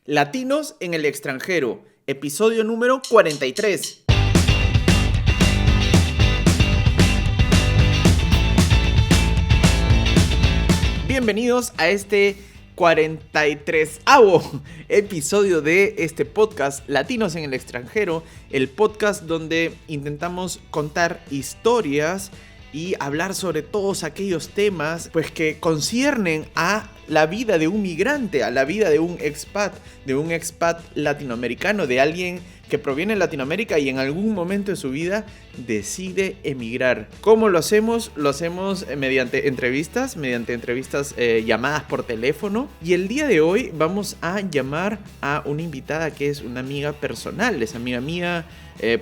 Latinos en el extranjero, episodio número 43. Bienvenidos a este 43avo episodio de este podcast Latinos en el extranjero, el podcast donde intentamos contar historias y hablar sobre todos aquellos temas pues que conciernen a la vida de un migrante, a la vida de un expat latinoamericano, de alguien que proviene de Latinoamérica y en algún momento de su vida decide emigrar. ¿Cómo lo hacemos? Lo hacemos mediante entrevistas llamadas por teléfono. Y el día de hoy vamos a llamar a una invitada que es una amiga personal, es amiga mía.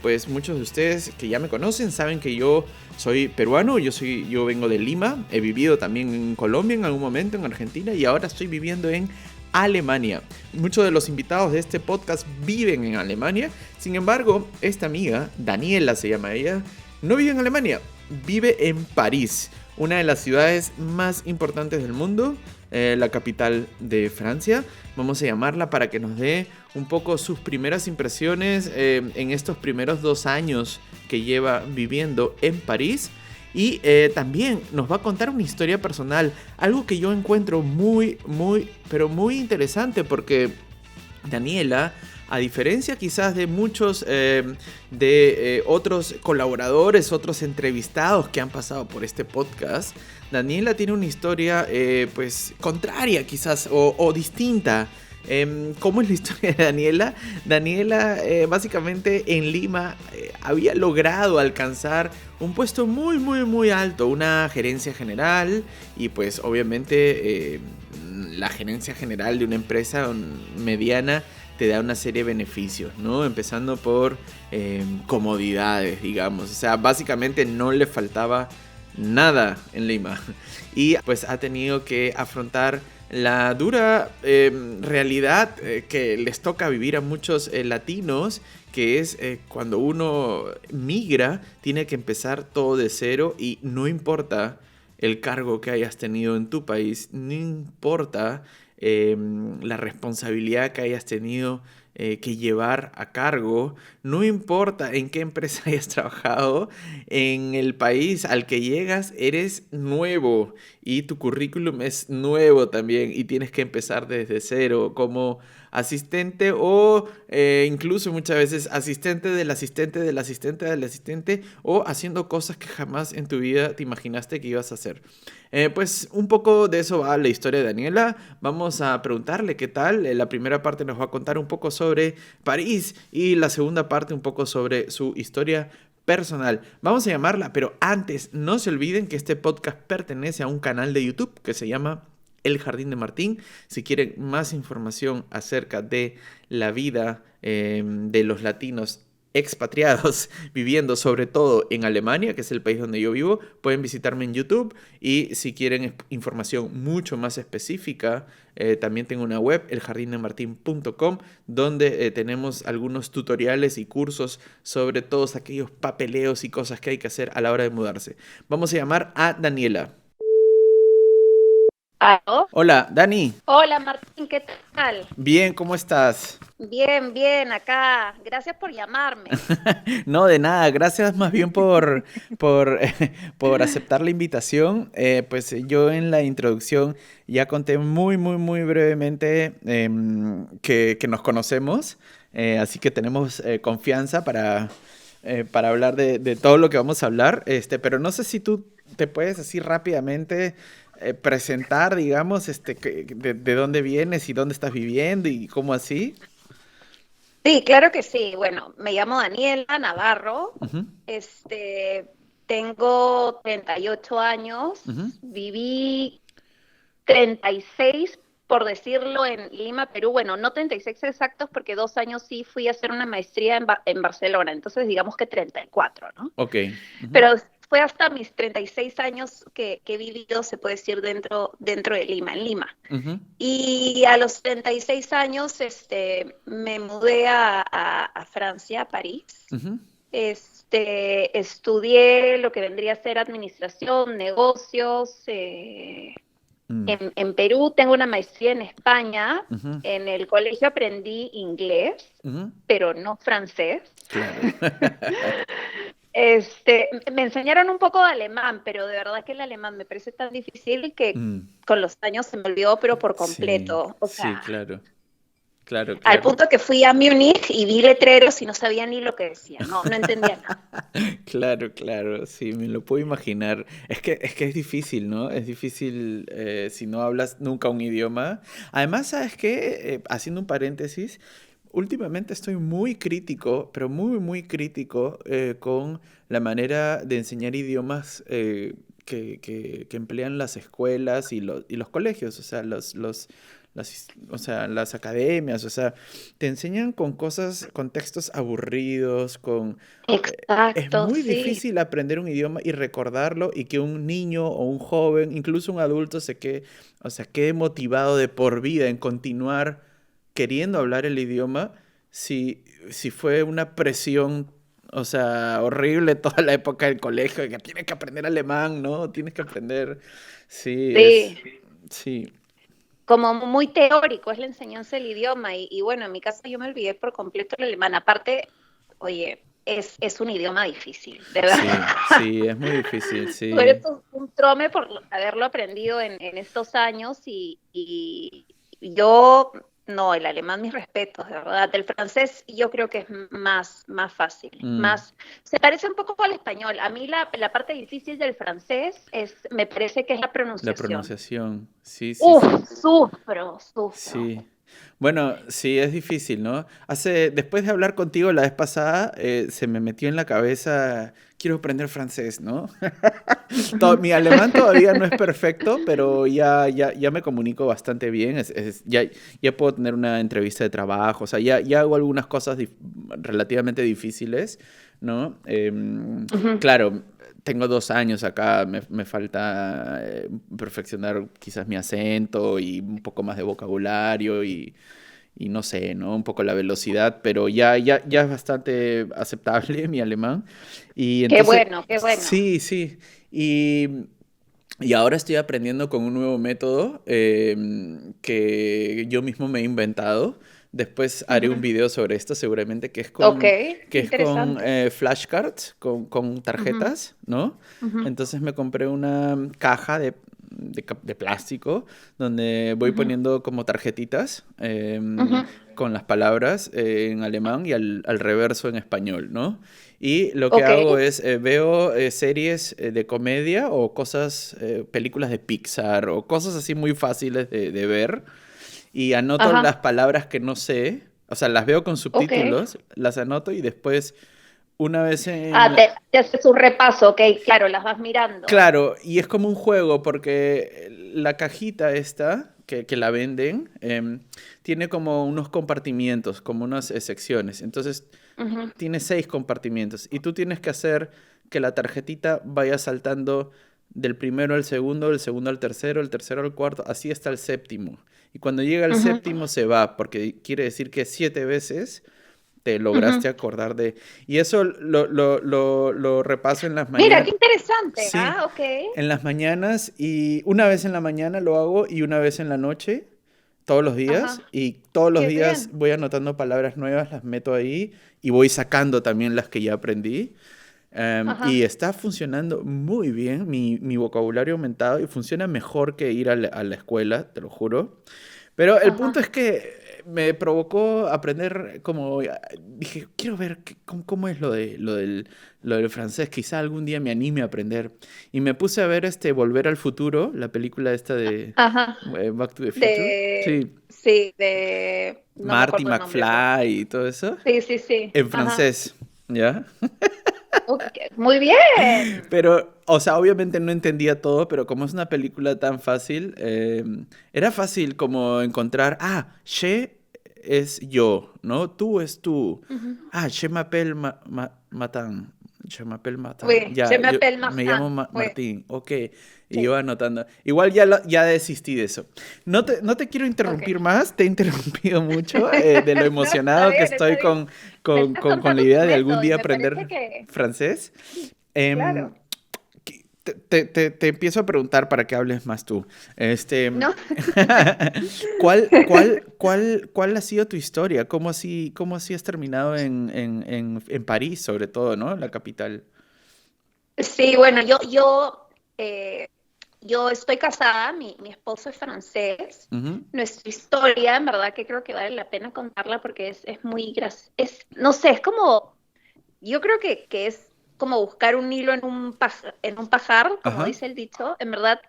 Pues muchos de ustedes que ya me conocen saben que yo soy peruano, yo vengo de Lima, he vivido también en Colombia en algún momento, en Argentina, y ahora estoy viviendo en Alemania. Muchos de los invitados de este podcast viven en Alemania. Sin embargo, esta amiga, Daniela se llama ella, no vive en Alemania, vive en París, una de las ciudades más importantes del mundo, la capital de Francia. Vamos a llamarla para que nos dé un poco sus primeras impresiones en estos primeros 2 años que lleva viviendo en París. Y también nos va a contar una historia personal, algo que yo encuentro muy interesante, porque Daniela, a diferencia quizás de muchos otros colaboradores, otros entrevistados que han pasado por este podcast, Daniela tiene una historia pues contraria quizás o distinta. ¿Cómo es la historia de Daniela? Daniela básicamente en Lima había logrado alcanzar un puesto muy alto, una gerencia general, y pues obviamente la gerencia general de una empresa mediana te da una serie de beneficios, ¿no? Empezando por comodidades, digamos. O sea, básicamente no le faltaba nada en Lima. Y pues ha tenido que afrontar la dura realidad que les toca vivir a muchos latinos, que es cuando uno migra, tiene que empezar todo de cero, y no importa el cargo que hayas tenido en tu país, no importa la responsabilidad que hayas tenido que llevar a cargo, no importa en qué empresa hayas trabajado, en el país al que llegas eres nuevo y tu currículum es nuevo también, y tienes que empezar desde cero como asistente o incluso muchas veces asistente del asistente del asistente del asistente, o haciendo cosas que jamás en tu vida te imaginaste que ibas a hacer. Pues un poco de eso va la historia de Daniela. Vamos a preguntarle qué tal. La primera parte nos va a contar un poco sobre París y la segunda parte un poco sobre su historia personal. Vamos a llamarla, pero antes no se olviden que este podcast pertenece a un canal de YouTube que se llama El Jardín de Martín. Si quieren más información acerca de la vida de los latinos expatriados viviendo sobre todo en Alemania, que es el país donde yo vivo, pueden visitarme en YouTube. Y si quieren información mucho más específica, también tengo una web, eljardindemartin.com, donde tenemos algunos tutoriales y cursos sobre todos aquellos papeleos y cosas que hay que hacer a la hora de mudarse. Vamos a llamar a Daniela. ¿Aló? Hola, Dani. Hola Martín, ¿qué tal? Bien, ¿cómo estás? Bien, acá. Gracias por llamarme. No, de nada, gracias más bien por, por aceptar la invitación. Pues yo en la introducción ya conté muy brevemente que nos conocemos, así que tenemos confianza para hablar de todo lo que vamos a hablar, pero no sé si tú te puedes así rápidamente presentar, digamos, de dónde vienes y dónde estás viviendo y cómo así. Sí, claro que sí. Bueno, me llamo Daniela Navarro. Ujú, Este, Tengo 38 ujú. años. Viví 36, por decirlo, en Lima, Perú. Bueno, no 36 exactos porque 2 años sí fui a hacer una maestría en Barcelona. Entonces, digamos que 34, ¿no? Ok. Ujú, Pero fue hasta mis 36 años que he vivido, se puede decir, dentro de Lima, en Lima. ujú, Y a los 36 años me mudé a Francia, a París. ujú. Estudié lo que vendría a ser administración, negocios, Mm, En Perú tengo una maestría en España. ujú, En el colegio aprendí inglés, ujú. pero no francés. Claro. Me enseñaron un poco de alemán, pero de verdad que el alemán me parece tan difícil que Mm, con los años se me olvidó, pero por sí, completo. O sí, sea, claro. Claro, al claro. punto que fui a Múnich y vi letreros y no sabía ni lo que decían, no entendía nada. Claro, claro, sí, me lo puedo imaginar. Es que es difícil, ¿no? Es difícil si no hablas nunca un idioma. Además, ¿sabes qué? Haciendo un paréntesis, últimamente estoy muy crítico, pero muy, muy crítico con la manera de enseñar idiomas que emplean las escuelas y los colegios, o sea, o sea, las academias, o sea, te enseñan con cosas, con textos aburridos, es Exacto, muy sí. difícil aprender un idioma y recordarlo y que un niño o un joven, incluso un adulto, o sea, quede motivado de por vida en continuar queriendo hablar el idioma si fue una presión, o sea, horrible toda la época del colegio, de que tienes que aprender alemán, ¿no? Tienes que aprender. Sí, Sí, sí, como muy teórico es la enseñanza del idioma y bueno, en mi caso yo me olvidé por completo el alemán. Aparte, oye, es un idioma difícil, de verdad. sí, sí, es muy difícil, Por sí. eso es un trome por haberlo aprendido en estos años y yo, no, el alemán, mis respetos, de verdad. El francés yo creo que es más fácil, Mm, se parece un poco al español. A mí la parte difícil del francés me parece que es la la pronunciación. pronunciación, sí, sí, Uf, sí. sufro. Sí. Bueno, sí, es difícil, ¿no? Después de hablar contigo la vez pasada, se me metió en la cabeza, quiero aprender francés, ¿no? Mi alemán todavía no es perfecto, pero ya me comunico bastante bien. Ya puedo tener una entrevista de trabajo, o sea, ya hago algunas cosas relativamente difíciles, ¿no? Ujú. Claro, tengo 2 años acá, me falta perfeccionar quizás mi acento y un poco más de vocabulario y no sé, ¿no? Un poco la velocidad, pero ya es bastante aceptable mi alemán. Y Qué entonces, bueno, qué bueno. sí, sí. Y ahora estoy aprendiendo con un nuevo método que yo mismo me he inventado. Después haré un Ujú. video sobre esto, seguramente, que es Ok, con interesante. flashcards, con Ujú, tarjetas, ¿no? ujú, Entonces me compré una caja de plástico donde voy ujú, poniendo como tarjetitas ujú. con las palabras en alemán y al reverso en español, ¿no? Y lo que Ok, hago es veo series de comedia o cosas, películas de Pixar o cosas así muy fáciles de ver y anoto las ajá, palabras que no sé, o sea, las veo con ok. subtítulos, las anoto y después una vez Ah, te haces un repaso, ok, claro, las vas mirando. Claro, y es como un juego porque la cajita esta que la venden tiene como unos compartimientos, como unas secciones. Entonces Ujú, tiene 6 compartimientos y tú tienes que hacer que la tarjetita vaya saltando del primero al segundo, del segundo al tercero, el tercero al cuarto, así hasta el séptimo. Y cuando llega el ujú, séptimo se va, porque quiere decir que 7 veces te ujú. lograste acordar de... Y eso lo repaso en las Mira, mañanas. qué interesante. Sí, Ah, ok. en las mañanas y una vez en la mañana lo hago y una vez en la noche, todos los días. Ajá, Y todos los qué días bien. voy anotando palabras nuevas, las meto ahí y voy sacando también las que ya aprendí. Y Ajá, está funcionando muy bien, mi vocabulario ha aumentado y funciona mejor que ir a la escuela, te lo juro. Pero el punto ajá. es que me provocó aprender como dije, quiero ver cómo es lo del francés, quizá algún día me anime a aprender. Y me puse a ver Volver al Futuro, la película esta de Ajá. Back to the Future. Sí, Sí, no me Marty acuerdo el nombre, pero McFly y todo eso sí, sí, sí. en Ajá. francés, ¿ya? Ok, muy bien. Pero, o sea, obviamente no entendía todo, pero como es una película tan fácil, era fácil como encontrar, je es yo, ¿no? Tú es tú. Ujú. Je m'appelle Matan. Je m'appelle Matan. Oui, je Ya, yo m'appelle me llamo Martin. Oui, Martín. Ok. Y sí. iba anotando. Igual ya desistí de eso. No te quiero Ok. interrumpir más, te he interrumpido mucho de lo No, está emocionado que bien, está estoy bien. con, Me con, estás con, con la contando idea tu de algún método y día me parece aprender que, francés. sí, Em, claro. te empiezo a preguntar para que hables más tú. ¿No? ¿Cuál ha sido tu historia? ¿Cómo así has terminado en París, sobre todo, ¿no? La capital. Sí, bueno, eh, yo estoy casada, mi esposo es francés. Ujú, Nuestra historia, en verdad que creo que vale la pena contarla porque es muy no sé, es como, yo creo que es como buscar un hilo en un pajar, como ajá. dice el dicho. En verdad,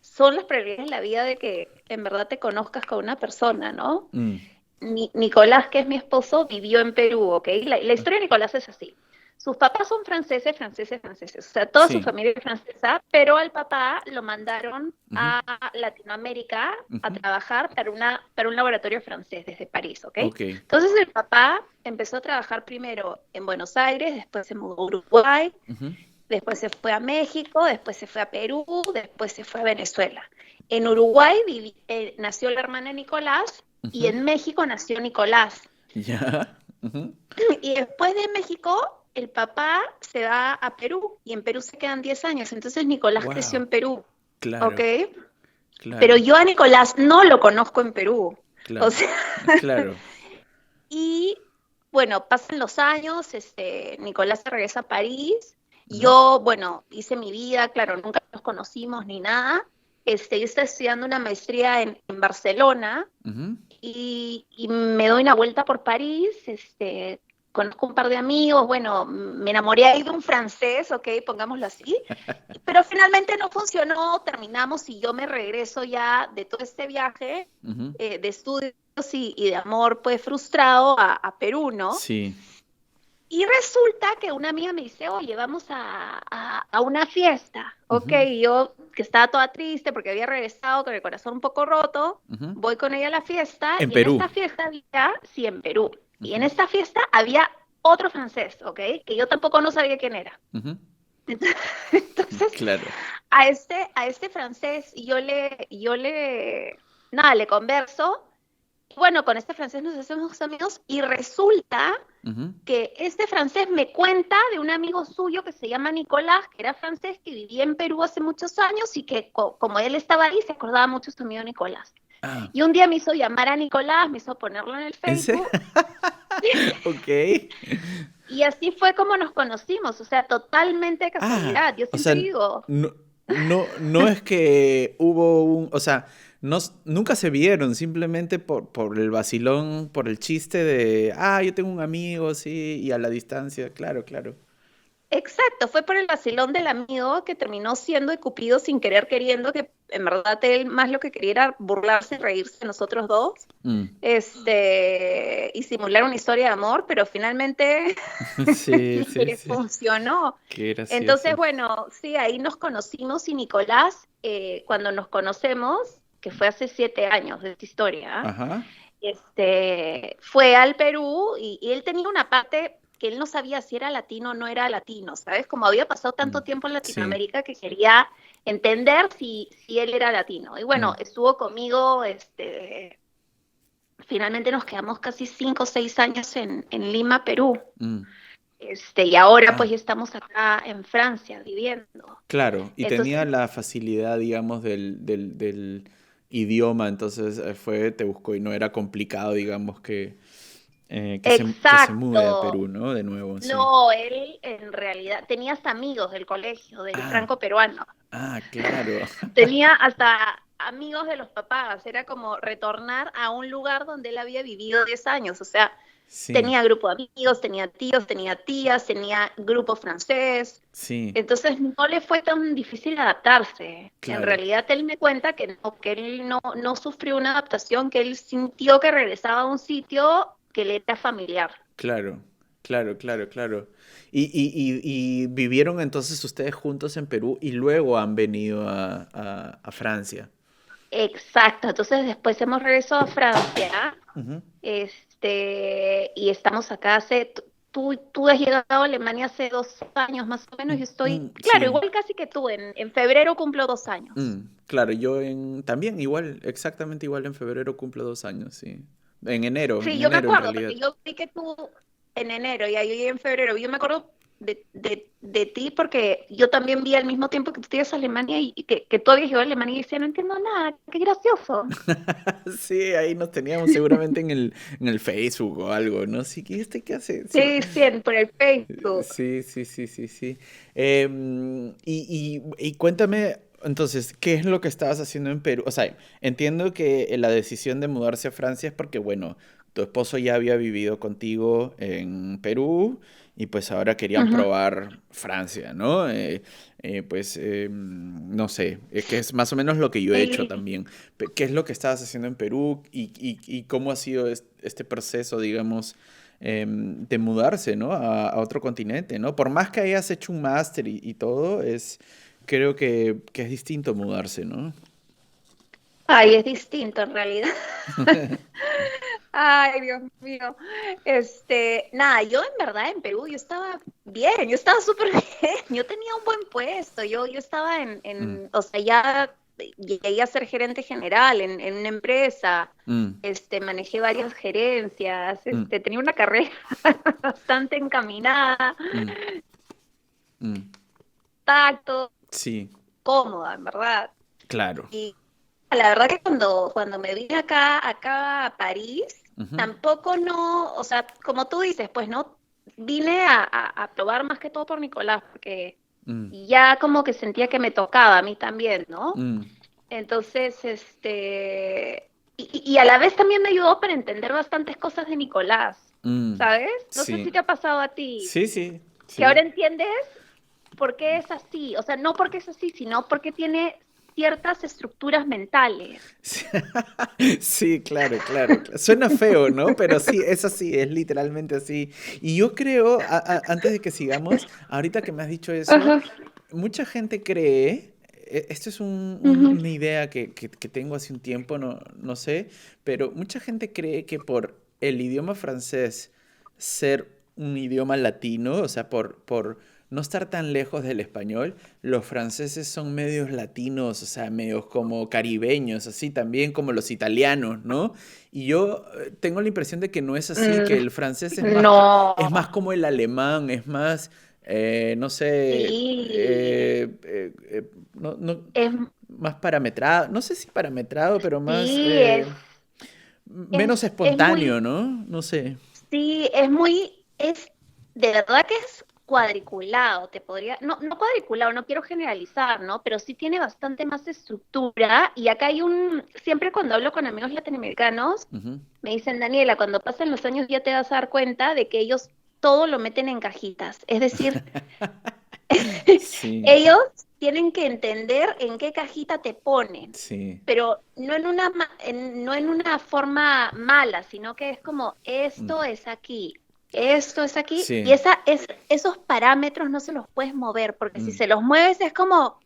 son las prioridades de la vida de que en verdad te conozcas con una persona, ¿no? Mm, Nicolás, que es mi esposo, vivió en Perú, ¿ok? La historia de Nicolás es así. Sus papás son franceses, franceses, franceses. O sea, toda su sí. familia es francesa, pero al papá lo mandaron Ujú, a Latinoamérica a ujú, trabajar para un laboratorio francés desde París, ¿ok? ok. Entonces el papá empezó a trabajar primero en Buenos Aires, después se mudó a Uruguay, Ujú, después se fue a México, después se fue a Perú, después se fue a Venezuela. En Uruguay nació la hermana de Nicolás y ujú, en México nació Nicolás. ya. Ujú, Y después de México, el papá se va a Perú y en Perú se quedan 10 años. Entonces Nicolás creció wow. en Perú, ¿ok? Claro, Pero claro, yo a Nicolás no lo conozco en Perú. O claro. sea, Claro. y bueno, pasan los años, Nicolás se regresa a París. Ujú, Yo, bueno, hice mi vida, claro, nunca nos conocimos ni nada. Yo estaba estudiando una maestría en Barcelona ujú. y me doy una vuelta por París, conozco un par de amigos, bueno, me enamoré ahí de un francés, ok, pongámoslo así, pero finalmente no funcionó, terminamos y yo me regreso ya de todo este viaje Ujú, de estudios y de amor pues frustrado a Perú, ¿no? sí. Y resulta que una amiga me dice, oye, vamos a una fiesta. Ok, Ujú, y yo que estaba toda triste porque había regresado con el corazón un poco roto, ujú. voy con ella a la fiesta En y en Perú. esta fiesta había, sí, en Perú, y en Ujú, esta fiesta había otro francés, ok, que yo tampoco no sabía quién era. ujú. Entonces, Claro. a este francés nada, le converso. Bueno, con este francés nos hacemos amigos y resulta Ujú. que este francés me cuenta de un amigo suyo que se llama Nicolás, que era francés, que vivía en Perú hace muchos años y que como él estaba ahí, se acordaba mucho de su amigo Nicolás. Ah, Y un día me hizo llamar a Nicolás, me hizo ponerlo en el ¿en serio? Facebook, Ok. y así fue como nos conocimos, o sea, totalmente de Ah, casualidad. Yo o siempre sea, digo, no es que hubo o sea, nunca se vieron, simplemente por el vacilón, por el chiste de, yo tengo un amigo, sí, y a la distancia, claro, claro. exacto, fue por el vacilón del amigo que terminó siendo de Cupido sin querer queriendo, que en verdad él más lo que quería era burlarse y reírse de nosotros dos, Mm. y simular una historia de amor, pero finalmente Sí, sí, le sí. funcionó. Qué Entonces, gracioso. bueno, sí, ahí nos conocimos y Nicolás, cuando nos conocemos, que fue hace 7 años de esta historia, Ajá. fue al Perú y él tenía una parte que él no sabía si era latino o no era latino, ¿sabes? Como había pasado Mm. tanto tiempo en Sí. Latinoamérica que quería entender si él era latino. Y bueno, Mm, estuvo conmigo, finalmente nos quedamos casi 5 o 6 años en Lima, Perú. mm. Y ahora pues Ah, ya estamos acá en Francia viviendo. claro. Y Entonces, tenía la facilidad, digamos, del idioma, entonces te buscó y no era complicado, digamos, que se mude a exacto. Perú, ¿no? De nuevo, sí. No, él en realidad tenía hasta amigos del colegio, del Ah, franco peruano. claro. Tenía hasta amigos de los papás. Era como retornar a un lugar donde él había vivido 10 años. O sea, Sí, tenía grupo de amigos, tenía tíos, tenía tías, tenía grupo francés. sí, Entonces no le fue tan difícil adaptarse. En claro, realidad él me cuenta que él no sufrió una adaptación, que él sintió que regresaba a un sitio que le era familiar. claro, claro, claro, claro. Y vivieron entonces ustedes juntos en Perú y luego han venido a Francia. Exacto. Entonces después hemos regresado a Francia, Ujú. y estamos acá tú has llegado a Alemania hace 2 años más o menos. Yo estoy, claro, Sí. igual casi que tú, en febrero cumplo 2 años. Claro, yo también igual, exactamente igual en febrero cumplo 2 años, sí. En Sí, yo me enero en acuerdo, realidad. porque yo vi que tú en enero y yo en febrero, yo me acuerdo de ti, porque yo también vi al mismo tiempo que tú ibas a Alemania y que tú habías ido a Alemania y decía, no entiendo nada, qué gracioso. Sí, ahí nos teníamos seguramente en el Facebook o algo, ¿no? Sí, ¿qué hace? Sí. Sí, sí, por el Facebook. Sí, sí, sí, sí, sí. Y cuéntame, entonces, ¿qué es lo que estabas haciendo en Perú? O sea, entiendo que la decisión de mudarse a Francia es porque, bueno, tu esposo ya había vivido contigo en Perú y pues ahora querían Ujú. probar Francia, ¿no? Pues, no sé, que es más o menos lo que yo he hecho Sí. también. ¿Qué es lo que estabas haciendo en Perú y cómo ha sido este proceso, digamos? De mudarse, ¿no? A otro continente, ¿no? Por más que hayas hecho un máster y todo, creo que es distinto mudarse, ¿no? Ay, es distinto en realidad. Ay, Dios mío. Nada, yo en verdad en Perú yo estaba bien, yo estaba súper bien, yo tenía un buen puesto, yo estaba Mm, o sea, ya llegué a ser gerente general en una empresa, mm, manejé varias gerencias, mm, tenía una carrera bastante encaminada, mm, mm. tacto, Sí, cómoda, en verdad. claro. Y la verdad que cuando me vine acá a París, Ujú, tampoco no, o sea, como tú dices, pues no, vine a probar más que todo por Nicolás, porque mm, ya como que sentía que me tocaba a mí también, ¿no? mm, Entonces, y a la vez también me ayudó para entender bastantes cosas de Nicolás, mm. ¿sabes? No sé Sí, si te ha pasado a ti, sí, sí, que sí. ahora entiendes por qué es así, o sea, no porque es así, sino porque tiene ciertas estructuras mentales. Sí, sí, claro, claro, suena feo, ¿no? Pero sí, es así, es literalmente así. Y yo creo, antes de que sigamos, ahorita que me has dicho eso, Ajá. mucha gente cree, esto es Ujú. una idea que tengo hace un tiempo, no sé, pero mucha gente cree que por el idioma francés ser un idioma latino, o sea, por no estar tan lejos del español, los franceses son medios latinos, o sea, medios como caribeños, así también como los italianos, ¿no? Y yo tengo la impresión de que no es así, que Mm, el francés no, es más como el alemán, es más no sé, sí, es, más parametrado, no sé si parametrado, pero más, sí, menos es muy, espontáneo, ¿no? No sé. sí, de verdad que es cuadriculado, te podría, no cuadriculado, no quiero generalizar, ¿no? Pero sí tiene bastante más estructura y acá siempre cuando hablo con amigos latinoamericanos, Ujú. me dicen, Daniela, cuando pasen los años ya te vas a dar cuenta de que ellos todo lo meten en cajitas, es decir, Sí, ellos tienen que entender en qué cajita te ponen, sí. pero no en una forma mala, sino que es como Mm, esto es aquí, y sí. esos parámetros no se los puedes mover, porque si Mm, se los mueves es como,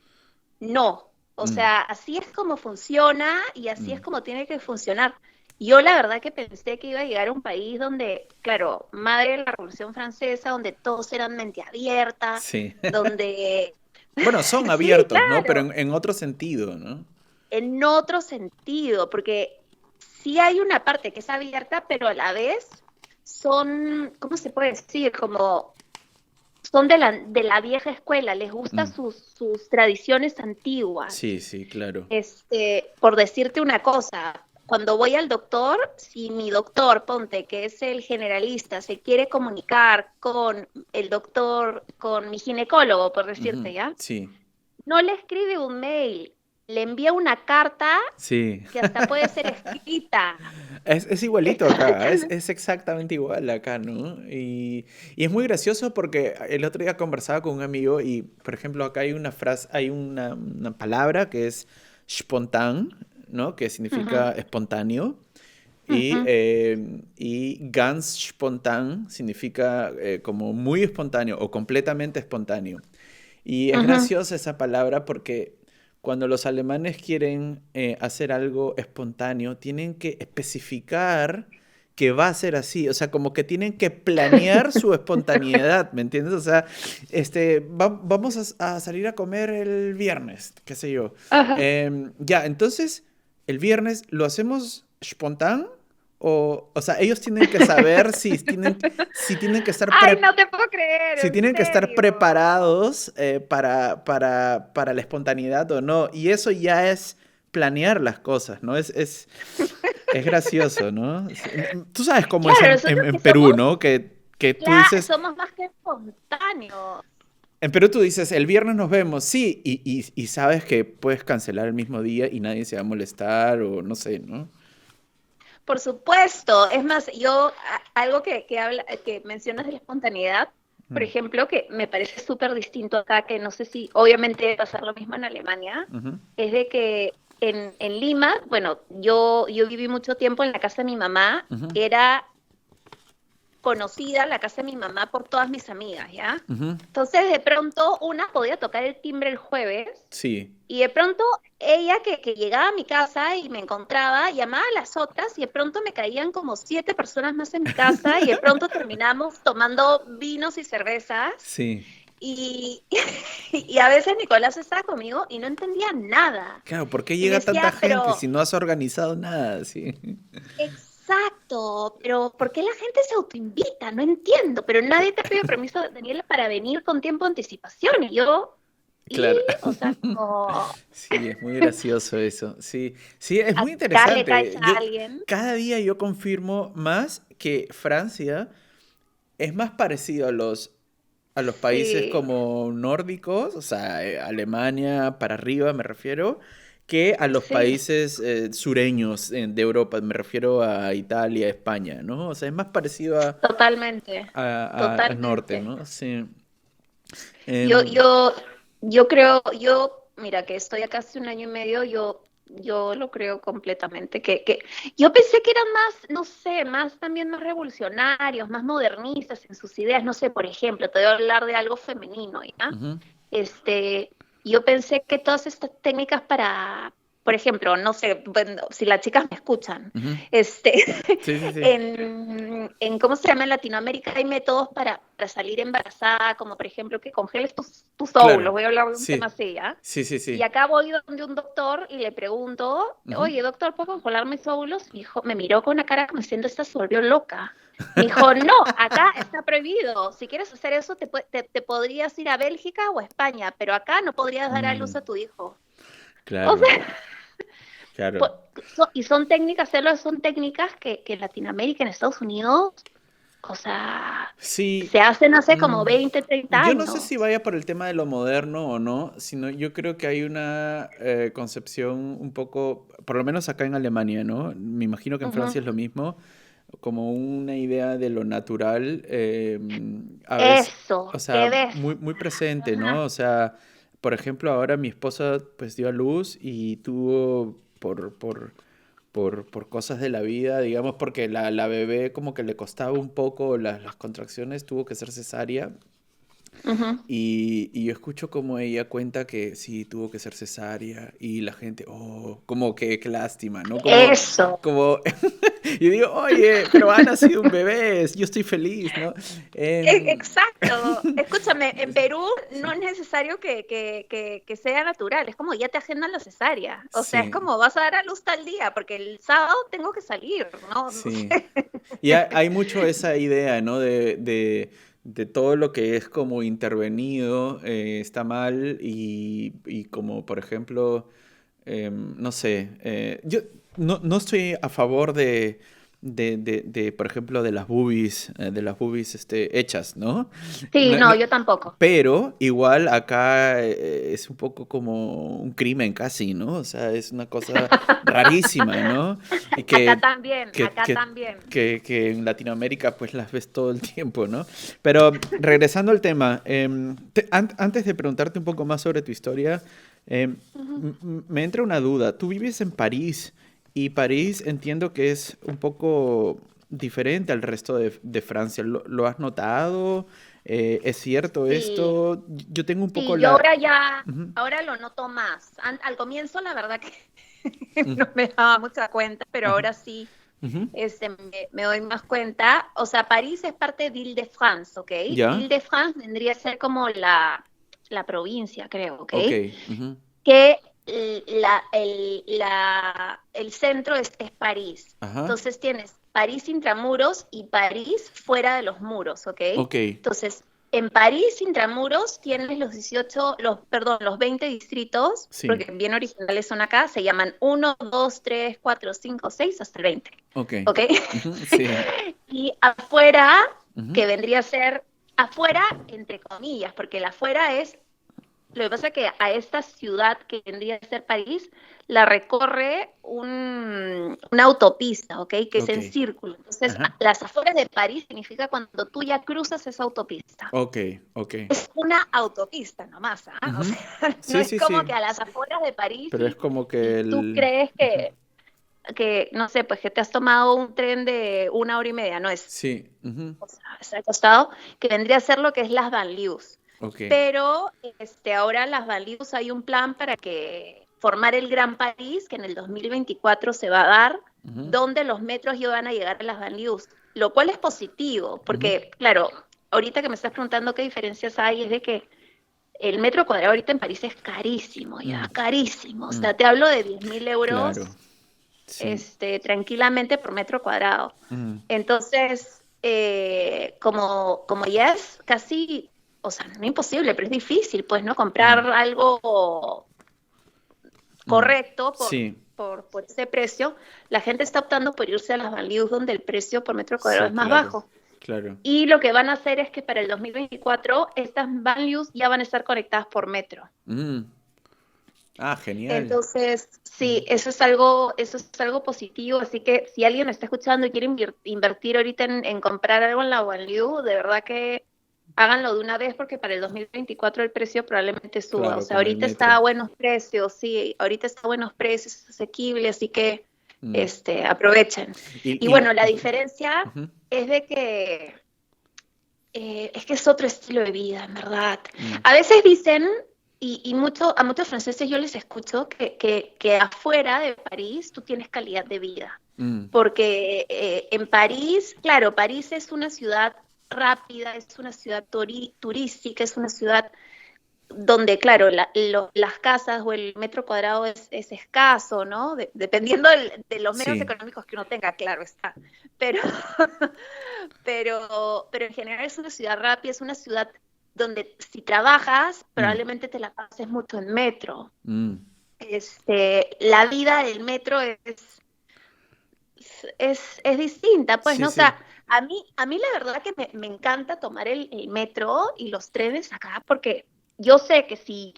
no, o mm, sea, así es como funciona y así es mm, como tiene que funcionar. Yo la verdad que pensé que iba a llegar a un país donde, claro, madre de la Revolución Francesa, donde todos eran mente abierta, sí. donde Bueno, son sí, abiertos, ¿no? Pero claro, en otro sentido, ¿no? en otro sentido, porque sí hay una parte que es abierta, pero a la vez son, ¿cómo se puede decir? Como son de la vieja escuela, les gustan Mm, sus tradiciones antiguas. sí, sí, claro. Por decirte una cosa, cuando voy al doctor, si mi doctor, ponte, que es el generalista, se quiere comunicar con el doctor, con mi ginecólogo, por Ujú, decirte, ¿ya? sí, No le escribe un mail, le envía una carta sí. que hasta puede ser escrita. Es igualito acá, es, Exactamente. es exactamente igual acá, ¿no? Y es muy gracioso porque el otro día conversaba con un amigo y, por ejemplo, acá hay una frase, hay una palabra que es spontan, ¿no? Que significa Ujú, espontáneo. ujú, Y ganz spontan significa como muy espontáneo o completamente espontáneo. Y es ujú. graciosa esa palabra porque cuando los alemanes quieren hacer algo espontáneo, tienen que especificar que va a ser así. O sea, como que tienen que planear su espontaneidad, ¿me entiendes? O sea, vamos a salir a comer el viernes, qué sé yo. Ajá. Ya, entonces, el viernes lo hacemos spontan o sea, ellos tienen que saber si tienen que estar Ay, no te puedo creer, si en tienen que estar serio. preparados para la espontaneidad o no. Y eso ya es planear las cosas, ¿no? Es gracioso, ¿no? Tú sabes cómo es Claro, en, nosotros en que Perú, somos, ¿no? Que tú dices, somos más que espontáneos. en Perú tú dices, el viernes nos vemos, sí, y sabes que puedes cancelar el mismo día y nadie se va a molestar o no sé, ¿no? Por supuesto, es más, algo que mencionas de la espontaneidad, por Mm, ejemplo, que me parece súper distinto acá, que no sé si obviamente va a pasar lo mismo en Alemania, ujú, es de que en Lima, bueno, yo viví mucho tiempo en la casa de mi mamá, ujú, era conocida la casa de mi mamá por todas mis amigas, ¿ya? ujú. Entonces, de pronto, una podía tocar el timbre el jueves Sí, y de pronto ella que llegaba a mi casa y me encontraba, llamaba a las otras y de pronto me caían como 7 personas más en mi casa y de pronto terminamos tomando vinos y cervezas sí. y, y a veces Nicolás estaba conmigo y no entendía nada. Claro, ¿por qué Y me llega tanta decía, gente pero si no has organizado nada? Sí. exacto, pero ¿por qué la gente se autoinvita? No entiendo, pero nadie te pide permiso, Daniela, para venir con tiempo de anticipación. Y yo, Claro. o sea, como Sí, es muy gracioso eso. Sí, sí, es muy acá le caes interesante. a alguien. Cada día yo confirmo más que Francia es más parecido a los países Sí, como nórdicos, o sea, Alemania para arriba me refiero, que a los sí, países sureños de Europa, me refiero a Italia, España, ¿no? O sea, es más parecido totalmente, al norte, totalmente. ¿no? Sí. Yo, Em, yo, yo creo, mira, que estoy acá hace un año y medio, yo lo creo completamente, que yo pensé que eran más, no sé, más también más revolucionarios, más modernistas en sus ideas, no sé, por ejemplo, te voy a hablar de algo femenino, ¿ya? ujú, Este, yo pensé que todas estas técnicas para, por ejemplo, no sé, bueno, si las chicas me escuchan, ujú. este, Sí, sí, sí. ¿cómo se llama? En Latinoamérica hay métodos para salir embarazada, como por ejemplo que congeles tus óvulos, Claro. voy a hablar de un tema Sí. así, ¿ya? Sí, sí, Y sí. acá voy donde un doctor y le pregunto, Ujú. oye, doctor, ¿puedo congelar mis óvulos? Mi hijo me miró con una cara como diciendo, esta se volvió loca. Me dijo, no, acá está prohibido. Si quieres hacer eso, te podrías ir a Bélgica o a España, pero acá no podrías dar a luz Mm, a tu hijo. O claro, sea, claro. y son técnicas, celos, son técnicas que en Latinoamérica, en Estados Unidos, o sea, Sí, se hacen hace como mm, 20, 30 yo no sé años. si vaya por el tema de lo moderno o no, sino yo creo que hay una concepción un poco, por lo menos acá en Alemania, ¿no? Me imagino que en Ujú. Francia es lo mismo, como una idea de lo natural, a veces, o Eso, qué sea, ves. muy presente, ¿no? Ajá. O sea, por ejemplo, ahora mi esposa pues dio a luz y tuvo por cosas de la vida, digamos, porque la bebé como que le costaba un poco las contracciones, tuvo que ser cesárea. Ujú. Y yo escucho como ella cuenta que sí, tuvo que ser cesárea y la gente, oh, como que qué lástima, ¿no? Eso. Como, yo digo, oye, pero ha nacido un bebé, yo estoy feliz, ¿no? Em, Exacto. Escúchame, en Perú no sí, es necesario que sea natural, es como ya te agendan la cesárea. O sea, es sí, como vas a dar a luz tal día, porque el sábado tengo que salir, ¿no? No sí. sé. Y hay mucho esa idea, ¿no? De todo lo que es como intervenido está mal y como, por ejemplo, no sé, yo no estoy a favor por ejemplo, de las boobies hechas, ¿no? Sí, No- no, no- yo tampoco. pero igual acá es un poco como un crimen casi, ¿no? O sea, es una cosa rarísima, ¿no? Y Acá que, también, que, acá que, también. que en Latinoamérica pues las ves todo el tiempo, ¿no? Pero regresando al tema, antes de preguntarte un poco más sobre tu historia, em, Ujú. me entra una duda. Tú vives en París y París entiendo que es un poco diferente al resto de Francia. ¿Lo has notado? ¿Es cierto Sí, esto? Yo tengo un poco sí, yo la... ahora ya, Ujú, ahora lo noto más. Al comienzo, la verdad que ujú, no me daba mucha cuenta, pero ajá, ahora sí. ujú. Me doy más cuenta. O sea, París es parte de Île-de-France, ¿ok? ¿Ya? Île-de-France vendría a ser como la provincia, creo, ¿ok? Ok. Ujú, Que el centro es París. ajá. Entonces tienes París intramuros y París fuera de los muros, ¿ok? Ok. Entonces, en París intramuros tienes los 20 distritos, Sí. porque bien originales son acá, se llaman 1, 2, 3, 4, 5, 6 hasta el 20, Ok. ¿ok? Ujú, sí. Y afuera, Ujú, que vendría a ser afuera, entre comillas, porque el afuera es lo que pasa es que a esta ciudad que vendría a ser París la recorre una autopista, ¿ok? Que es ok. en círculo. Entonces, Ajá. las afueras de París significa cuando tú ya cruzas esa autopista. Ok. Ok. Es una autopista nomás, ¿ah? O Ujú. sea, no Sí, es sí, como sí. que a las afueras de París Pero es como que y tú el... crees Ujú. que, no sé, pues que te has tomado un tren de 1 hora y media, no es, Sí. Ujú. o sea, es al costado, que vendría a ser lo que es las banlieues. Ok. Pero ahora las banlieues hay un plan para que formar el Gran París, que en el 2024 se va a dar, Ujú, donde los metros ya van a llegar a las banlieues, lo cual es positivo, ujú, porque, claro, ahorita que me estás preguntando qué diferencias hay, es de que el metro cuadrado ahorita en París es carísimo, mm, ya, carísimo. O mm. sea, te hablo de 10.000 Claro. euros Sí. tranquilamente por metro cuadrado. Mm, Entonces, como ya es casi, o sea, no imposible, pero es difícil, pues, ¿no? Comprar mm, algo mm. correcto Sí. por ese precio, la gente está optando por irse a las values donde el precio por metro cuadrado Sí, es más claro. bajo. Claro. Y lo que van a hacer es que para el 2024 estas values ya van a estar conectadas por metro. Mm. Ah, genial. Entonces, Ujú. sí, eso es algo positivo, así que si alguien está escuchando y quiere invertir ahorita en comprar algo en la Wanliu, de verdad que háganlo de una vez porque para el 2024 el precio probablemente suba. O Claro, sea, con el ahorita está metro. a buenos precios, sí, ahorita está a buenos precios, es asequible, así que Mm. aprovechen. Y Y, bueno, la diferencia ujú, es de que es que es otro estilo de vida, en verdad. mm, A veces dicen, a muchos franceses yo les escucho, que afuera de París tú tienes calidad de vida. mm, Porque en París, claro, París es una ciudad rápida, es una ciudad turística, es una ciudad donde, claro, las casas o el metro cuadrado es escaso, ¿no? Dependiendo de los medios sí. económicos que uno tenga, claro está. Pero, pero en general es una ciudad rápida, es una ciudad donde si trabajas, Mm, probablemente te la pases mucho en metro. mm. La vida del metro es distinta, pues, Sí, ¿no? O sí. sea, a mí la verdad que me encanta tomar el metro y los trenes acá, porque yo sé que si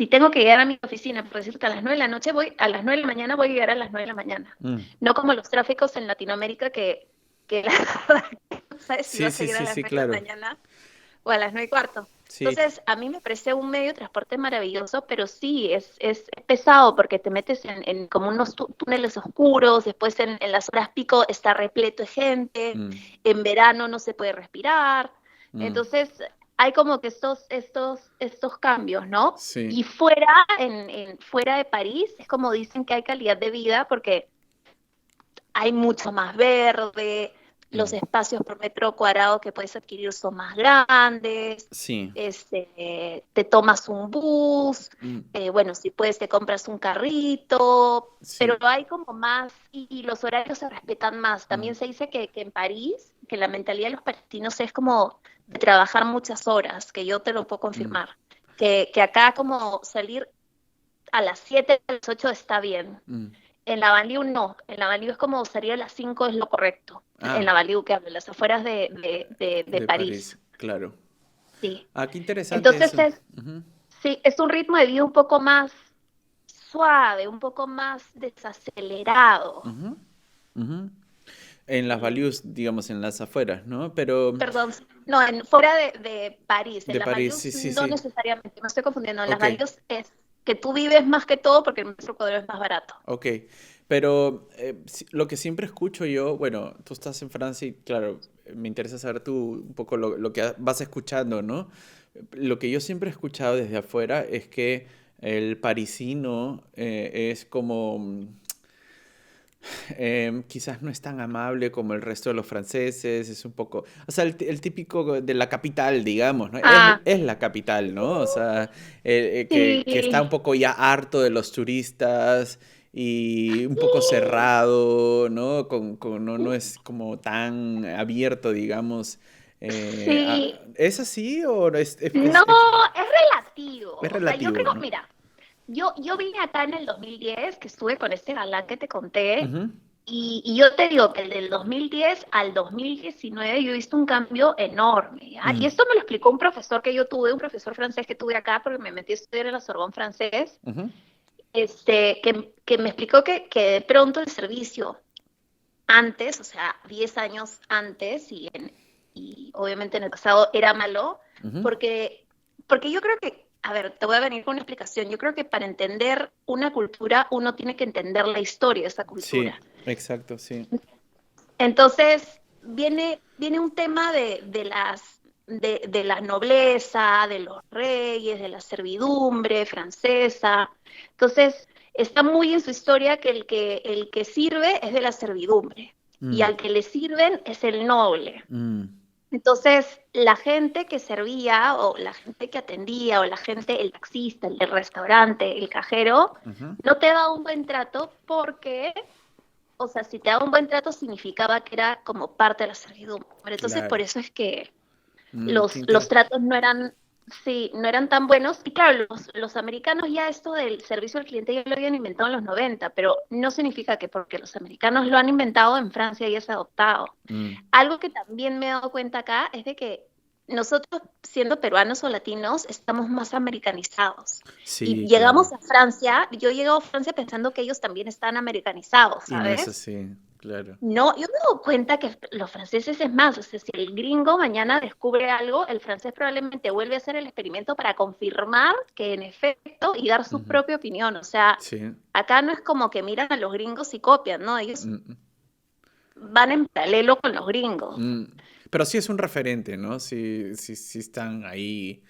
tengo que llegar a mi oficina, por decirte, a las 9 de la noche, a las 9 de la mañana voy a llegar a las 9 de la mañana. Mm. No como los tráficos en Latinoamérica que la verdad que no sabes si Sí, vas a sí, llegar a sí, las sí, 9 de la claro. mañana o a las 9:15. Sí. Entonces, a mí me parece un medio de transporte maravilloso, pero sí, es pesado porque te metes en como unos túneles oscuros, después en las horas pico está repleto de gente, Mm, en verano no se puede respirar. mm, Entonces, hay como que estos cambios, ¿no? sí. Y fuera de París, es como dicen que hay calidad de vida porque hay mucho más verde, los Mm, espacios por metro cuadrado que puedes adquirir son más grandes, sí. te tomas un bus, Mm, bueno, si puedes te compras un carrito, pero sí. hay como más, y los horarios se respetan más. Mm, También se dice que en París, que la mentalidad de los parisinos es como de trabajar muchas horas, que yo te lo puedo mm, confirmar, que acá como salir a las 7, a las 8 está bien. mm. En la Banlieue no, en la Banlieue es como salir a las 5 es lo correcto. En Ah, la Banlieue que hablo, las afueras de de París, París, claro. sí. Ah, qué interesante Entonces eso. Ujú, sí, es un ritmo de vida un poco más suave, un poco más desacelerado. ujú, ujú. En las Sí. values, digamos, en las afueras, ¿no? Pero Perdón, no, fuera de París, en de las París, sí, Banlieues sí, no sí. necesariamente, me estoy confundiendo, en las Ok, Banlieues es que tú vives más que todo porque el metro cuadrado es más barato. ok. Pero lo que siempre escucho yo, bueno, tú estás en Francia y claro, me interesa saber tú un poco lo que vas escuchando, ¿no? Lo que yo siempre he escuchado desde afuera es que el parisino es como, quizás no es tan amable como el resto de los franceses, es un poco, o sea, el típico de la capital, digamos, ¿no? Ah, Es la capital, ¿no? O sea, que está un sí, poco ya harto de los turistas y un poco cerrado, ¿no? No es como tan abierto, digamos. Sí, ¿Es así o no, es relativo. es O sea, yo relativo, creo, ¿no? mira, yo vine acá en el 2010, que estuve con este galán que te conté, Ujú, y yo te digo que del 2010 al 2019 yo he visto un cambio enorme, ¿ya? Y mm, esto me lo explicó un profesor que yo tuve, un profesor francés que tuve acá, porque me metí a estudiar en la Sorbonne francés, ujú, que me explicó que de pronto el servicio antes, o sea, 10 años antes, y obviamente en el pasado era malo, ujú. porque, porque yo creo que, a ver, te voy a venir con una explicación. Yo creo que para entender una cultura, uno tiene que entender la historia de esa Sí, cultura. exacto, sí. Entonces, viene un tema de la nobleza, de los reyes, de la servidumbre francesa. Entonces, está muy en su historia que el que sirve es de la servidumbre y Mm, al que le sirven es el noble. mm, Entonces, la gente que servía o la gente que atendía o la gente, el taxista, el del restaurante, el cajero, ujú. no te da un buen trato porque, o sea, si te daba un buen trato significaba que era como parte de la servidumbre. Entonces, por Claro. eso es que Qué los tratos no eran, sí, no eran tan buenos. Y claro, los americanos ya esto del servicio al cliente ya lo habían inventado en los 90, pero no significa que porque los americanos lo han inventado en Francia ya se ha adoptado. Mm, Algo que también me he dado cuenta acá es de que nosotros, siendo peruanos o latinos, estamos más americanizados. Y sí, claro. llegamos a Francia, yo llego a Francia pensando que ellos también están americanizados, Y no es ¿sabes? así, claro. No, yo me doy cuenta que los franceses es más, o sea, si el gringo mañana descubre algo, el francés probablemente vuelve a hacer el experimento para confirmar que en efecto y dar su Ujú. propia opinión. O sea, Sí. acá no es como que miran a los gringos y copian, ¿no? Ellos Mm, van en paralelo con los gringos. mm. Pero sí es un referente, ¿no? Sí, sí, sí están ahí.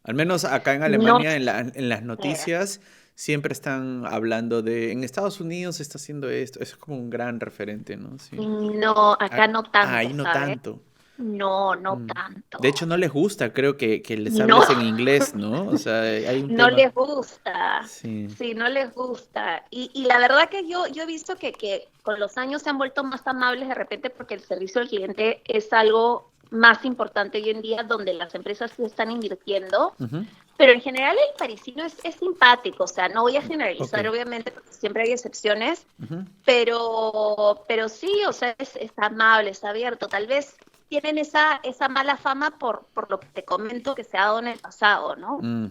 Al menos acá en No Alemania, en las sé, noticias, siempre están hablando de, en Estados Unidos se está haciendo esto. Eso es como un gran referente, ¿no? Sí. no, acá no tanto, Ahí no ¿sabes? tanto. No, no Mm. De tanto. hecho, no les gusta, creo que les No, hables en inglés, ¿no? O sea, hay un no tema. les gusta, Sí. sí, no les gusta. Y la verdad que yo he visto que con los años se han vuelto más amables de repente porque el servicio al cliente es algo más importante hoy en día donde las empresas sí están invirtiendo, Ujú. pero en general el parisino es simpático, o sea, no voy a Ok. generalizar obviamente porque siempre hay excepciones, Ujú. pero sí, o sea, es amable, es abierto, tal vez tienen esa mala fama por lo que te comento que se ha dado en el pasado, ¿no? Mm,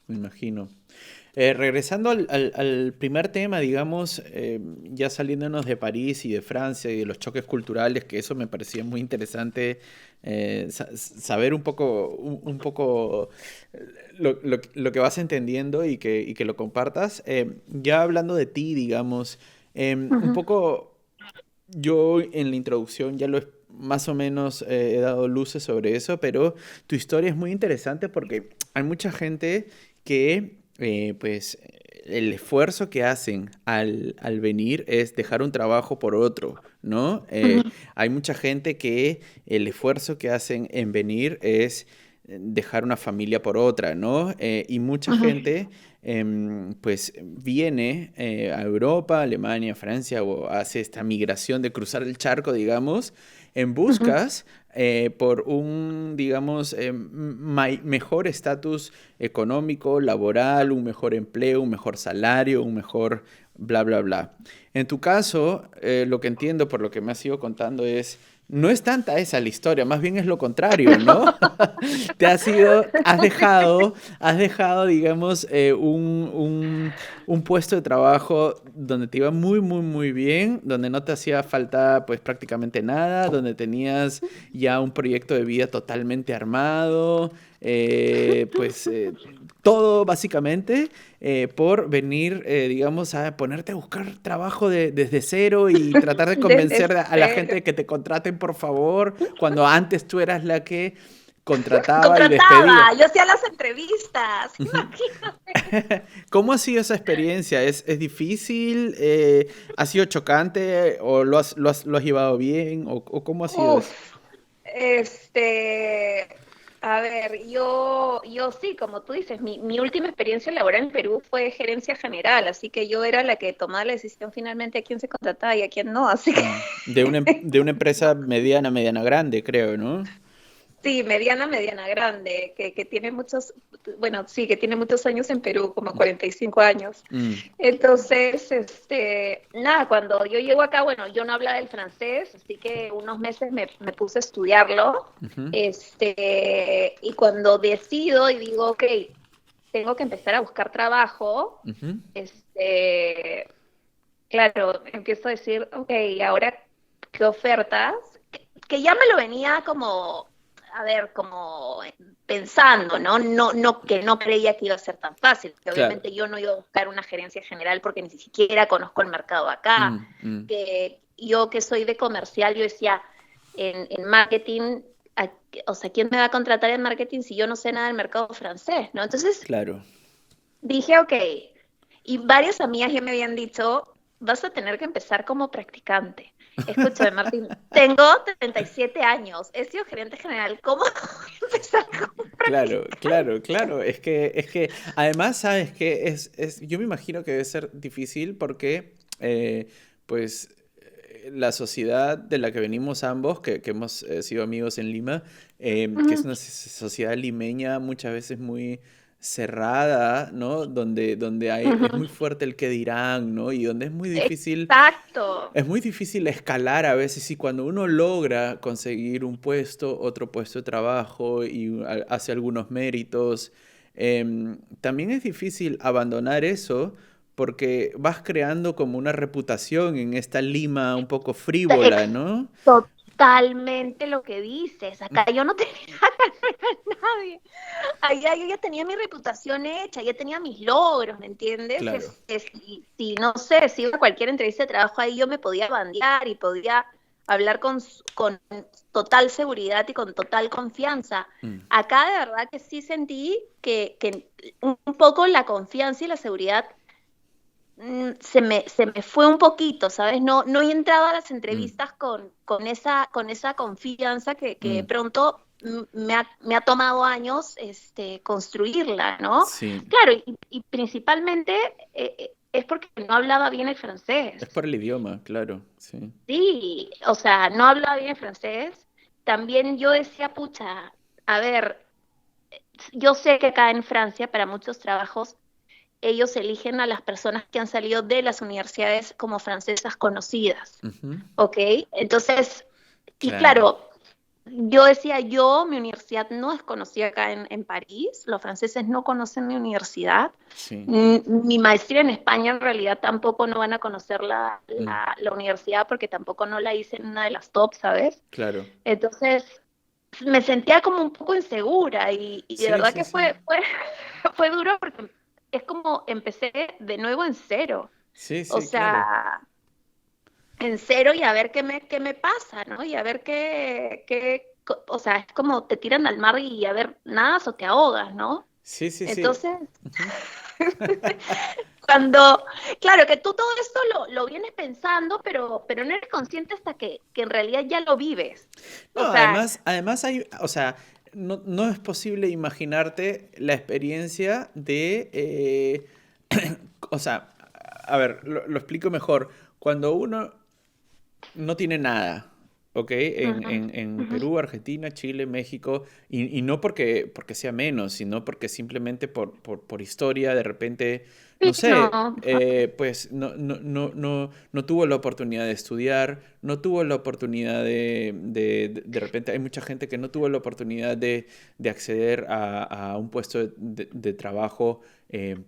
me imagino. Regresando al primer tema, digamos, ya saliéndonos de París y de Francia y de los choques culturales, que eso me parecía muy interesante, saber un poco lo que vas entendiendo y que lo compartas. Ya hablando de ti, digamos, un Ujú, poco yo en la introducción ya más o menos he dado luces sobre eso, pero tu historia es muy interesante porque hay mucha gente que, pues, el esfuerzo que hacen al venir es dejar un trabajo por otro, ¿no? ujú, Hay mucha gente que el esfuerzo que hacen en venir es dejar una familia por otra, ¿no? Y mucha ujú, gente pues viene a Europa, Alemania, Francia o hace esta migración de cruzar el charco, digamos, en ujú. buscas por un, digamos, mejor estatus económico, laboral, un mejor empleo, un mejor salario, un mejor bla, bla, bla. En tu caso, lo que entiendo por lo que me has ido contando es, no es tanta esa la historia, más bien es lo contrario, ¿no? Has dejado, digamos, un puesto de trabajo donde te iba muy, muy, muy bien, donde no te hacía falta, pues, prácticamente nada, donde tenías ya un proyecto de vida totalmente armado, todo básicamente por venir, digamos, a ponerte a buscar trabajo desde cero y tratar de Desde convencer a la gente cero. de que te contraten, por favor, cuando antes tú eras la que contrataba y despedía. Contrataba, yo hacía las entrevistas, imagínate. ¿Cómo ha sido esa experiencia? Es difícil? ¿Ha sido chocante? ¿O lo has llevado bien? O cómo ha sido eso? Uf, este, A ver, yo sí, como tú dices, mi última experiencia laboral en Perú fue gerencia general, así que yo era la que tomaba la decisión finalmente a quién se contrataba y a quién no, así que De una empresa mediana, mediana grande, creo, ¿no? sí, mediana grande, que tiene muchos, bueno, sí, que tiene muchos años en Perú, como 45 años. Mm, Entonces, nada, cuando yo llego acá, bueno, yo no hablaba el francés, así que unos meses me puse a estudiarlo. ujú, Y cuando decido y digo, ok, tengo que empezar a buscar trabajo, ujú. este, claro, empiezo a decir, ok, ahora, ¿qué ofertas? Que ya me lo venía como, a ver, como pensando, ¿no? No, que no creía que iba a ser tan fácil, que Claro. obviamente yo no iba a buscar una gerencia general porque ni siquiera conozco el mercado acá, Mm, mm. que yo que soy de comercial, yo decía, en marketing, o sea, ¿quién me va a contratar en marketing si yo no sé nada del mercado francés, ¿no? Entonces Claro. dije, ok, y varias amigas ya me habían dicho, vas a tener que empezar como practicante. Escúchame, Martín, tengo 37 años, he sido gerente general, ¿cómo voy a empezar como Claro, practicante? claro, claro. Es que además, sabes que yo me imagino que debe ser difícil porque, pues, la sociedad de la que venimos ambos, que hemos sido amigos en Lima, que es Ujú. una sociedad limeña muchas veces muy cerrada, ¿no? Donde es Ujú. muy fuerte el que dirán, ¿no? Y donde Exacto. es muy difícil escalar a veces y cuando uno logra conseguir un puesto, otro puesto de trabajo y hace algunos méritos, también es difícil abandonar eso porque vas creando como una reputación en esta Lima un poco frívola, Ex- ¿no? Totalmente lo que dices. Acá yo no tenía nadie. Allá yo ya tenía mi reputación hecha, ya tenía mis logros, ¿me entiendes? Claro. Si no sé, si iba a cualquier entrevista de trabajo ahí yo me podía bandear y podía hablar con total seguridad y con total confianza. Mm. Acá de verdad que sí sentí que un poco la confianza y la seguridad se me fue un poquito, ¿sabes? No he entrado a las Mm, entrevistas con esa confianza que de mm. pronto me ha tomado años construirla, ¿no? Sí, Claro, y principalmente es porque no hablaba bien el francés. es por el idioma, claro, sí. Sí, o sea, no hablaba bien el francés. También yo decía, pucha, a ver, yo sé que acá en Francia para muchos trabajos ellos eligen a las personas que han salido de las universidades como francesas conocidas, Ujú. ¿ok? Entonces, y Claro, claro, mi universidad no es conocida acá en París, los franceses no conocen mi universidad, sí. mi maestría en España en realidad tampoco no van a conocer la, Mm, la, la universidad porque tampoco no la hice en una de las top, ¿sabes? claro. Entonces, me sentía como un poco insegura y de Sí, verdad sí, que sí. fue duro porque es como empecé de nuevo en cero. Sí, O sí, claro. sea, en cero y a ver qué me pasa, ¿no? Y a ver o sea, es como te tiran al mar y a ver, nadas o te ahogas, ¿no? Sí, sí, sí. Entonces, Ujú. cuando, claro, que tú todo esto lo vienes pensando, pero no eres consciente hasta que en realidad ya lo vives. No, O sea, además hay, o sea, no es posible imaginarte la experiencia de, o sea, a ver, lo explico mejor. Cuando uno no tiene nada, ¿ok? ujú, En ujú. Perú, Argentina, Chile, México, y no porque sea menos, sino porque simplemente por historia, de repente, Sí, no no. sé, pues no tuvo la oportunidad de estudiar, no tuvo la oportunidad de repente, hay mucha gente que no tuvo la oportunidad de acceder a un puesto de trabajo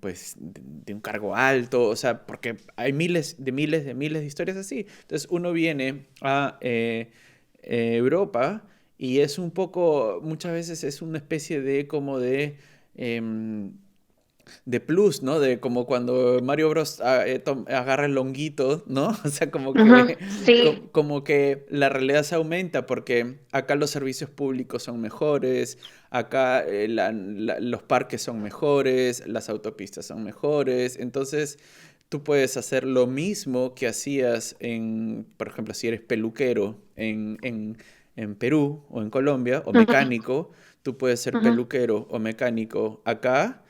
pues de un cargo alto, o sea, porque hay miles de historias así. Entonces uno viene a Europa y es un poco, muchas veces es una especie de como em, de plus, ¿no? De como cuando Mario Bros. Agarra el honguito, ¿no? O sea, Ujú, sí. como que la realidad se aumenta porque acá los servicios públicos son mejores, acá los parques son mejores, las autopistas son mejores, entonces tú puedes hacer lo mismo que hacías por ejemplo, si eres peluquero en Perú o en Colombia, o Ujú, mecánico, tú puedes ser ujú, peluquero o mecánico acá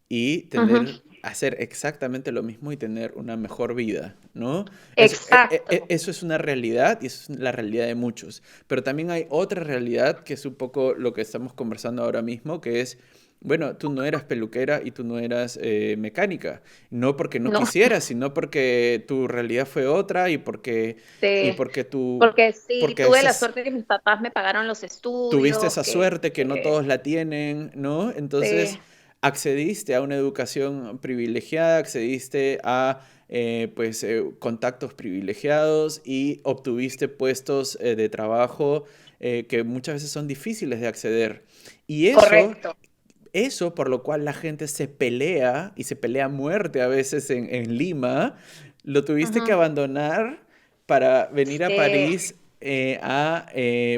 y ujú. hacer exactamente lo mismo y tener una mejor vida, ¿no? Exacto. Eso es una realidad y eso es la realidad de muchos. Pero también hay otra realidad que es un poco lo que estamos conversando ahora mismo, que es, bueno, tú no eras peluquera y tú no eras mecánica. No porque no No, quisieras, sino porque tu realidad fue otra y sí, porque porque sí, porque tuve la suerte que mis papás me pagaron los tuviste estudios, esa suerte que no que todos la tienen, ¿no? sí, Entonces accediste a una educación privilegiada, accediste a contactos privilegiados y obtuviste puestos de trabajo que muchas veces son difíciles de acceder. Y correcto. eso por lo cual la gente se pelea y se pelea a muerte a veces en Lima, lo tuviste que Ujú, abandonar para venir a sí, París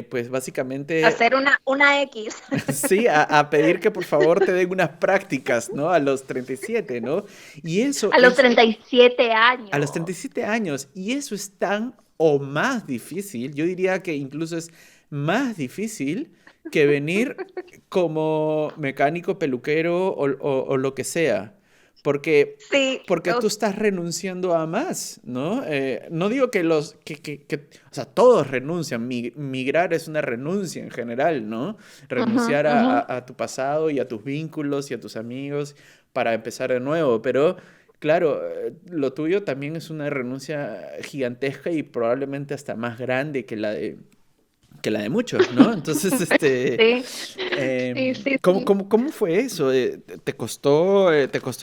pues básicamente, hacer una X. sí, a pedir que por favor te den unas prácticas, ¿no? A los 37, ¿no? Y eso A los es 37 a los años. 37 años, y eso es tan o más difícil, yo diría que incluso es más difícil que venir como mecánico, peluquero o lo que sea, porque, Sí, porque tú estás renunciando a más, ¿no? No digo que o sea, todos renuncian, migrar es una renuncia en general, ¿no? ujú, Renunciar ujú. a tu pasado y a tus vínculos y a tus amigos para empezar de nuevo, pero... Claro, lo tuyo también es una renuncia gigantesca y probablemente hasta más grande que la de muchos, ¿no? Entonces, Sí, sí, sí, sí. ¿cómo fue eso? Te costó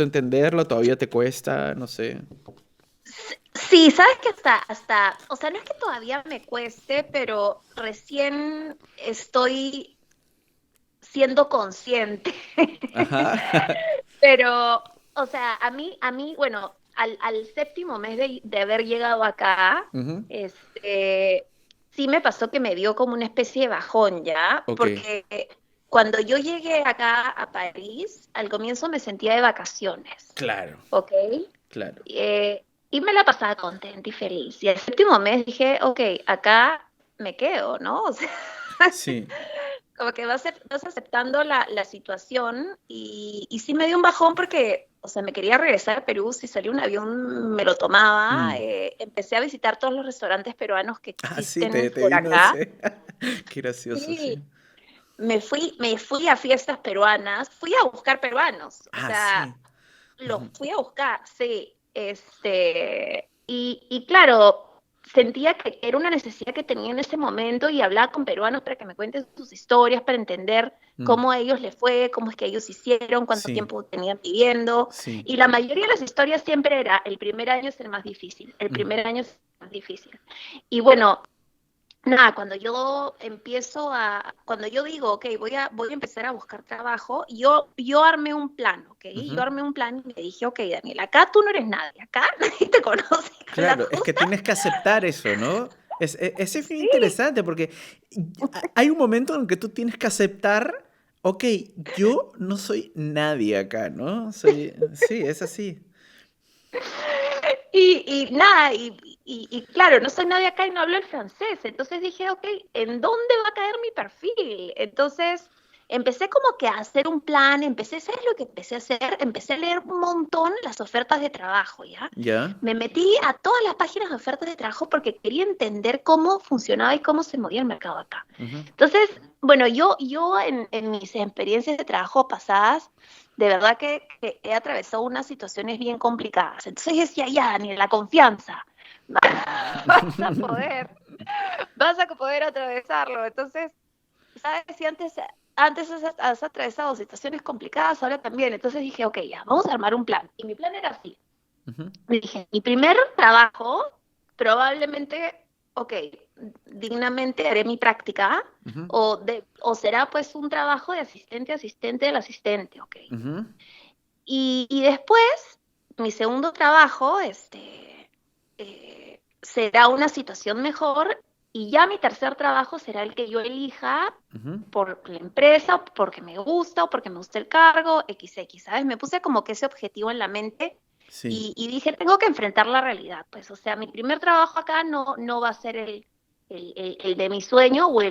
entenderlo? ¿Todavía te cuesta? No sé. Sí, sabes que o sea, no es que todavía me cueste, pero recién estoy siendo consciente. Ajá. Pero, o sea, bueno, al séptimo mes de haber llegado acá, Ujú. sí me pasó que me dio como una especie de bajón, ¿ya? Ok, Porque cuando yo llegué acá a París, al comienzo me sentía de vacaciones, claro, ¿ok? claro. Y me la pasaba contenta y feliz. Y al séptimo mes dije, ok, acá me quedo, ¿no? O sea, Sí. como que vas aceptando la situación y sí me dio un bajón porque, o sea, me quería regresar a Perú, si salía un avión me lo tomaba, Mm. empecé a visitar todos los restaurantes peruanos que Ah, sí, existen te por vino acá. ese. Qué gracioso, Sí, sí. me fui a fiestas peruanas, fui a buscar peruanos, o Ah, sea, sí. los Ujú. fui a buscar, sí. Y claro, sentía que era una necesidad que tenía en ese momento y hablaba con peruanos para que me cuenten sus historias, para entender Mm. cómo a ellos les fue, cómo es que ellos hicieron, cuánto Sí, tiempo tenían viviendo. sí. Y la mayoría de las historias siempre era, el primer año es el más difícil, el Mm. primer año es el más difícil. Y bueno, nada, cuando yo digo, ok, voy a empezar a buscar trabajo, yo armé un plan, ok, Ujú. yo armé un plan y me dije, ok, Daniel, acá tú no eres nadie, acá nadie te conoce, con la Claro, es que justa, tienes que aceptar eso, ¿no? Eso es bien sí, interesante porque hay un momento en que tú tienes que aceptar, ok, yo no soy nadie acá, ¿no? Sí, es así. y nada, y claro, no soy nadie acá y no hablo el francés, entonces dije, ok, ¿en dónde va a caer mi perfil? Entonces empecé como que a hacer un plan, ¿sabes lo que empecé a hacer? Empecé a leer un montón las ofertas de trabajo, ¿ya? ¿Ya? Me metí a todas las páginas de ofertas de trabajo porque quería entender cómo funcionaba y cómo se movía el mercado acá. Ujú. Entonces, bueno, yo en mis experiencias de trabajo pasadas, de verdad que he atravesado unas situaciones bien complicadas. Entonces decía, ya, Daniel, la confianza, vas a poder, vas a poder atravesarlo. Entonces, ¿sabes? Si antes has atravesado situaciones complicadas, ahora también. Entonces dije, ok, ya, vamos a armar un plan. Y mi plan era así. Ujú. Me dije, mi primer trabajo, probablemente, ok, dignamente haré mi práctica, Ujú. o será pues un trabajo de asistente, asistente del asistente, ok. Ujú. Y después, mi segundo trabajo, será una situación mejor, y ya mi tercer trabajo será el que yo elija Ujú. por la empresa, porque me gusta, o porque me gusta el cargo, XX, ¿sabes? Me puse como que ese objetivo en la mente Sí. y dije, tengo que enfrentar la realidad, pues, o sea, mi primer trabajo acá no va a ser el de mi sueño o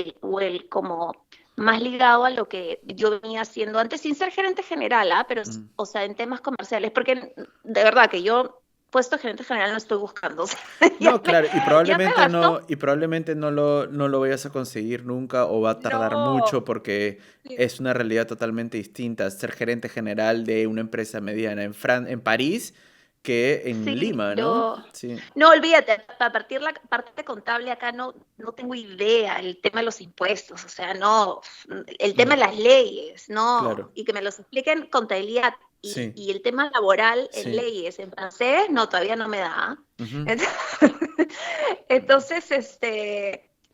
el como más ligado a lo que yo venía haciendo antes, sin ser gerente general, pero, Mm. o sea, en temas comerciales, porque de verdad que yo puesto gerente general no estoy buscando, o sea, No, claro, ya me bastó. y probablemente no lo vayas a conseguir nunca o va a tardar mucho No, porque sí, es una realidad totalmente distinta ser gerente general de una empresa mediana en París que en sí, Lima, ¿no? Sí, no olvídate, a partir la parte contable acá no tengo idea, el tema de los impuestos, o sea, no, el tema mm, de las leyes, no, claro, y que me los expliquen contabilidad sí, y el tema laboral en sí. leyes en francés, no, todavía no me da. Ujú. Entonces,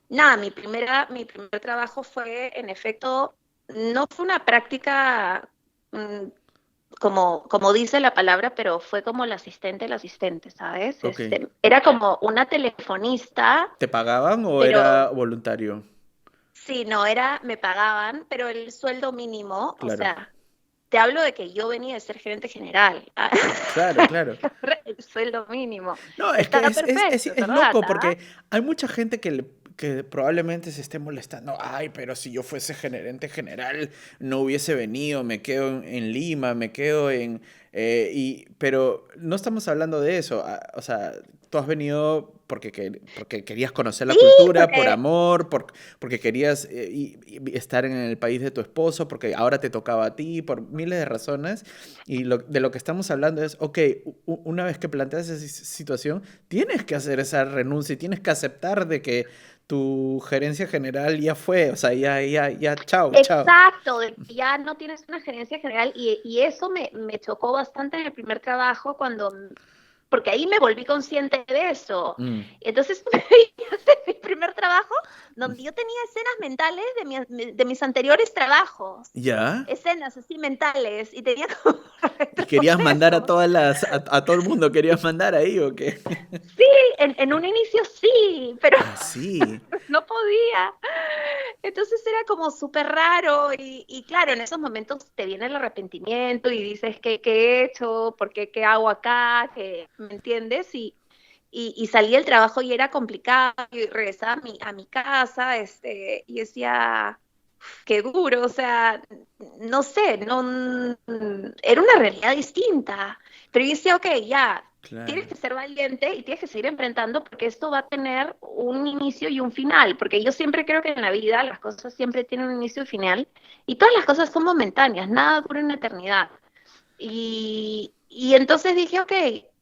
nada, mi primer trabajo fue, en efecto, no fue una práctica mm, como dice la palabra, pero fue como el asistente, ¿sabes? Ok. Era como una telefonista, ¿Te pagaban o era pero voluntario? sí, no, me pagaban, pero el sueldo mínimo, o Claro, sea, te hablo de que yo venía de ser gerente general, claro, claro. el sueldo mínimo. No, es que Está perfecto, es ¿verdad? loco ¿Ah? porque hay mucha gente que probablemente se esté molestando. Ay, pero si yo fuese gerente general no hubiese venido, me quedo en Lima, me quedo en... pero no estamos hablando de eso. O sea, tú has venido porque querías conocer la Sí, cultura, por porque amor, porque querías estar en el país de tu esposo, porque ahora te tocaba a ti, por miles de razones. Y de lo que estamos hablando es, ok, una vez que planteas esa situación, tienes que hacer esa renuncia y tienes que aceptar de que tu gerencia general ya fue, o sea, ya, chao, chao. exacto, de que ya no tienes una gerencia general y eso me chocó bastante en el primer trabajo porque ahí me volví consciente de eso. Mm. Entonces me veía en mi primer trabajo donde yo tenía escenas mentales de mis anteriores trabajos, ¿Ya? escenas así mentales y tenía como ¿Y querías mandar a retrocesos. a todo el mundo querías mandar ahí o qué? Sí, en un inicio sí, pero Ah, sí. no podía. Entonces era como súper raro y claro, en esos momentos te viene el arrepentimiento y dices, ¿qué he hecho? ¿Por qué? ¿Qué hago acá? ¿Me entiendes? Y salí del trabajo y era complicado y regresaba a mi casa y decía, qué duro, o sea, no sé, era una realidad distinta. Pero yo decía, ok, ya, tienes Claro. que ser valiente y tienes que seguir enfrentando porque esto va a tener un inicio y un final, porque yo siempre creo que en la vida las cosas siempre tienen un inicio y final y todas las cosas son momentáneas, nada dura una eternidad. Y entonces dije, ok,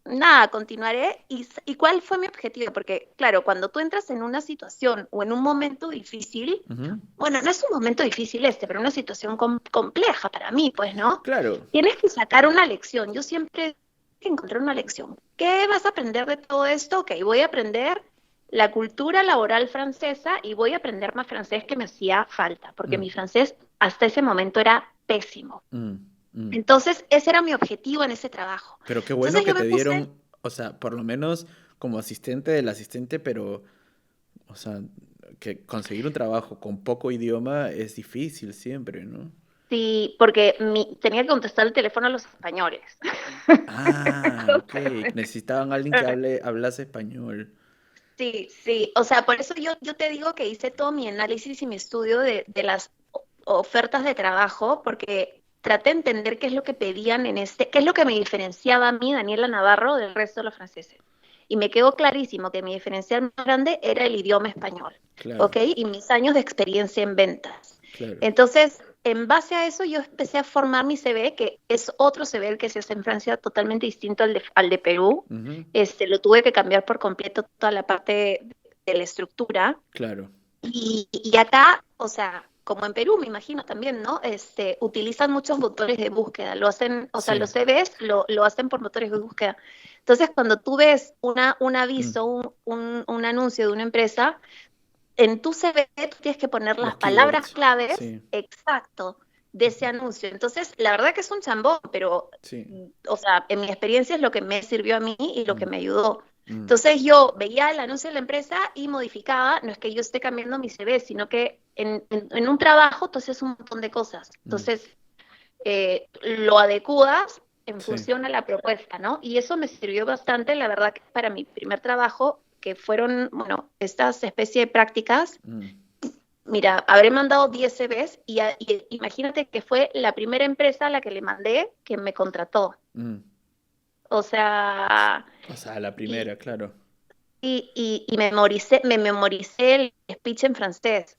nada, continuaré. ¿Y cuál fue mi objetivo? Porque, claro, cuando tú entras en una situación o en un momento difícil, Ujú. bueno, no es un momento difícil pero una situación compleja para mí, pues, ¿no? Claro. Tienes que sacar una lección. Yo siempre que encontrar una lección. ¿Qué vas a aprender de todo esto? Ok, voy a aprender la cultura laboral francesa y voy a aprender más francés que me hacía falta, porque Mm, mi francés hasta ese momento era pésimo. mm, mm. Entonces, ese era mi objetivo en ese trabajo. Pero qué bueno Entonces que yo me te puse, dieron, o sea, por lo menos como asistente del asistente, pero, o sea, que conseguir un trabajo con poco idioma es difícil siempre, ¿no? sí, porque tenía que contestar el teléfono a los españoles. Ah, ok. Necesitaban a alguien que hablase español. Sí, sí, o sea, por eso yo te digo que hice todo mi análisis y mi estudio de las ofertas de trabajo, porque traté de entender qué es lo que pedían qué es lo que me diferenciaba a mí, Daniela Navarro, del resto de los franceses. Y me quedó clarísimo que mi diferencial más grande era el idioma español, Claro, ¿ok? Y mis años de experiencia en ventas. claro. Entonces, en base a eso, yo empecé a formar mi CV, que es otro CV el que se hace en Francia, totalmente distinto al de Perú. Ujú. Lo tuve que cambiar por completo toda la parte de la estructura. Claro. Y acá, o sea, como en Perú, me imagino también, ¿no? Utilizan muchos motores de búsqueda, lo hacen, o sea, Sí. los CVs lo hacen por motores de búsqueda. Entonces, cuando tú ves un Mm. aviso, un anuncio de una empresa, en tu CV tú tienes que poner las Los palabras keywords. claves Sí. exacto de ese Ujú. anuncio. Entonces, la verdad que es un chambón, pero, Sí. o sea, en mi experiencia es lo que me sirvió a mí y lo que Mm, me ayudó. mm, Entonces, yo veía el anuncio de la empresa y modificaba, no es que yo esté cambiando mi CV, sino que en un trabajo tú haces un montón de cosas. mm. Entonces, lo adecuas en Sí. función a la propuesta, ¿no? Y eso me sirvió bastante, la verdad que para mi primer trabajo que fueron, bueno, estas especies de prácticas. Mm, Mira, habré mandado 10 CVs y imagínate que fue la primera empresa a la que le mandé que me contrató. mm. O sea, O sea, la y, primera, claro. y me memoricé el speech en francés.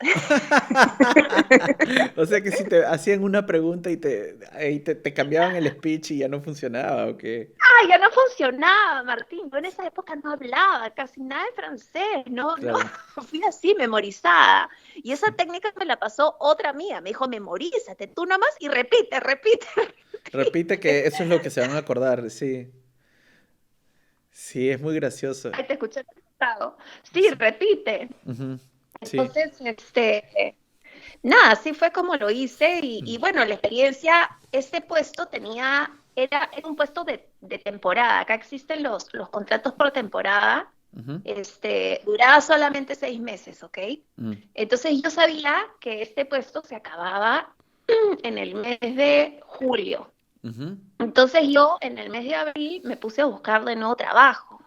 O sea que si te hacían una pregunta y te cambiaban el speech y ya no funcionaba, ¿o qué? ¡Ay, ya no funcionaba, Martín! Yo en esa época no hablaba casi nada de francés, no, no, Claro. fui así, memorizada. Y esa Sí. técnica me la pasó otra amiga, me dijo, memorízate tú nomás y repite, repite, Repite que repite. eso es lo que se van a acordar, sí. Sí, es muy gracioso. Ay, te escuché equivocado. Sí, Sí. repite. Ujú, sí. Entonces, nada, así fue como lo hice Mm, y bueno, la experiencia, este puesto era un puesto de temporada. Acá existen los contratos por temporada. ujú, Duraba solamente 6 meses, ¿ok? mm, Entonces yo sabía que este puesto se acababa en el mes de julio. ujú, Entonces yo en el mes de abril me puse a buscar de nuevo trabajo,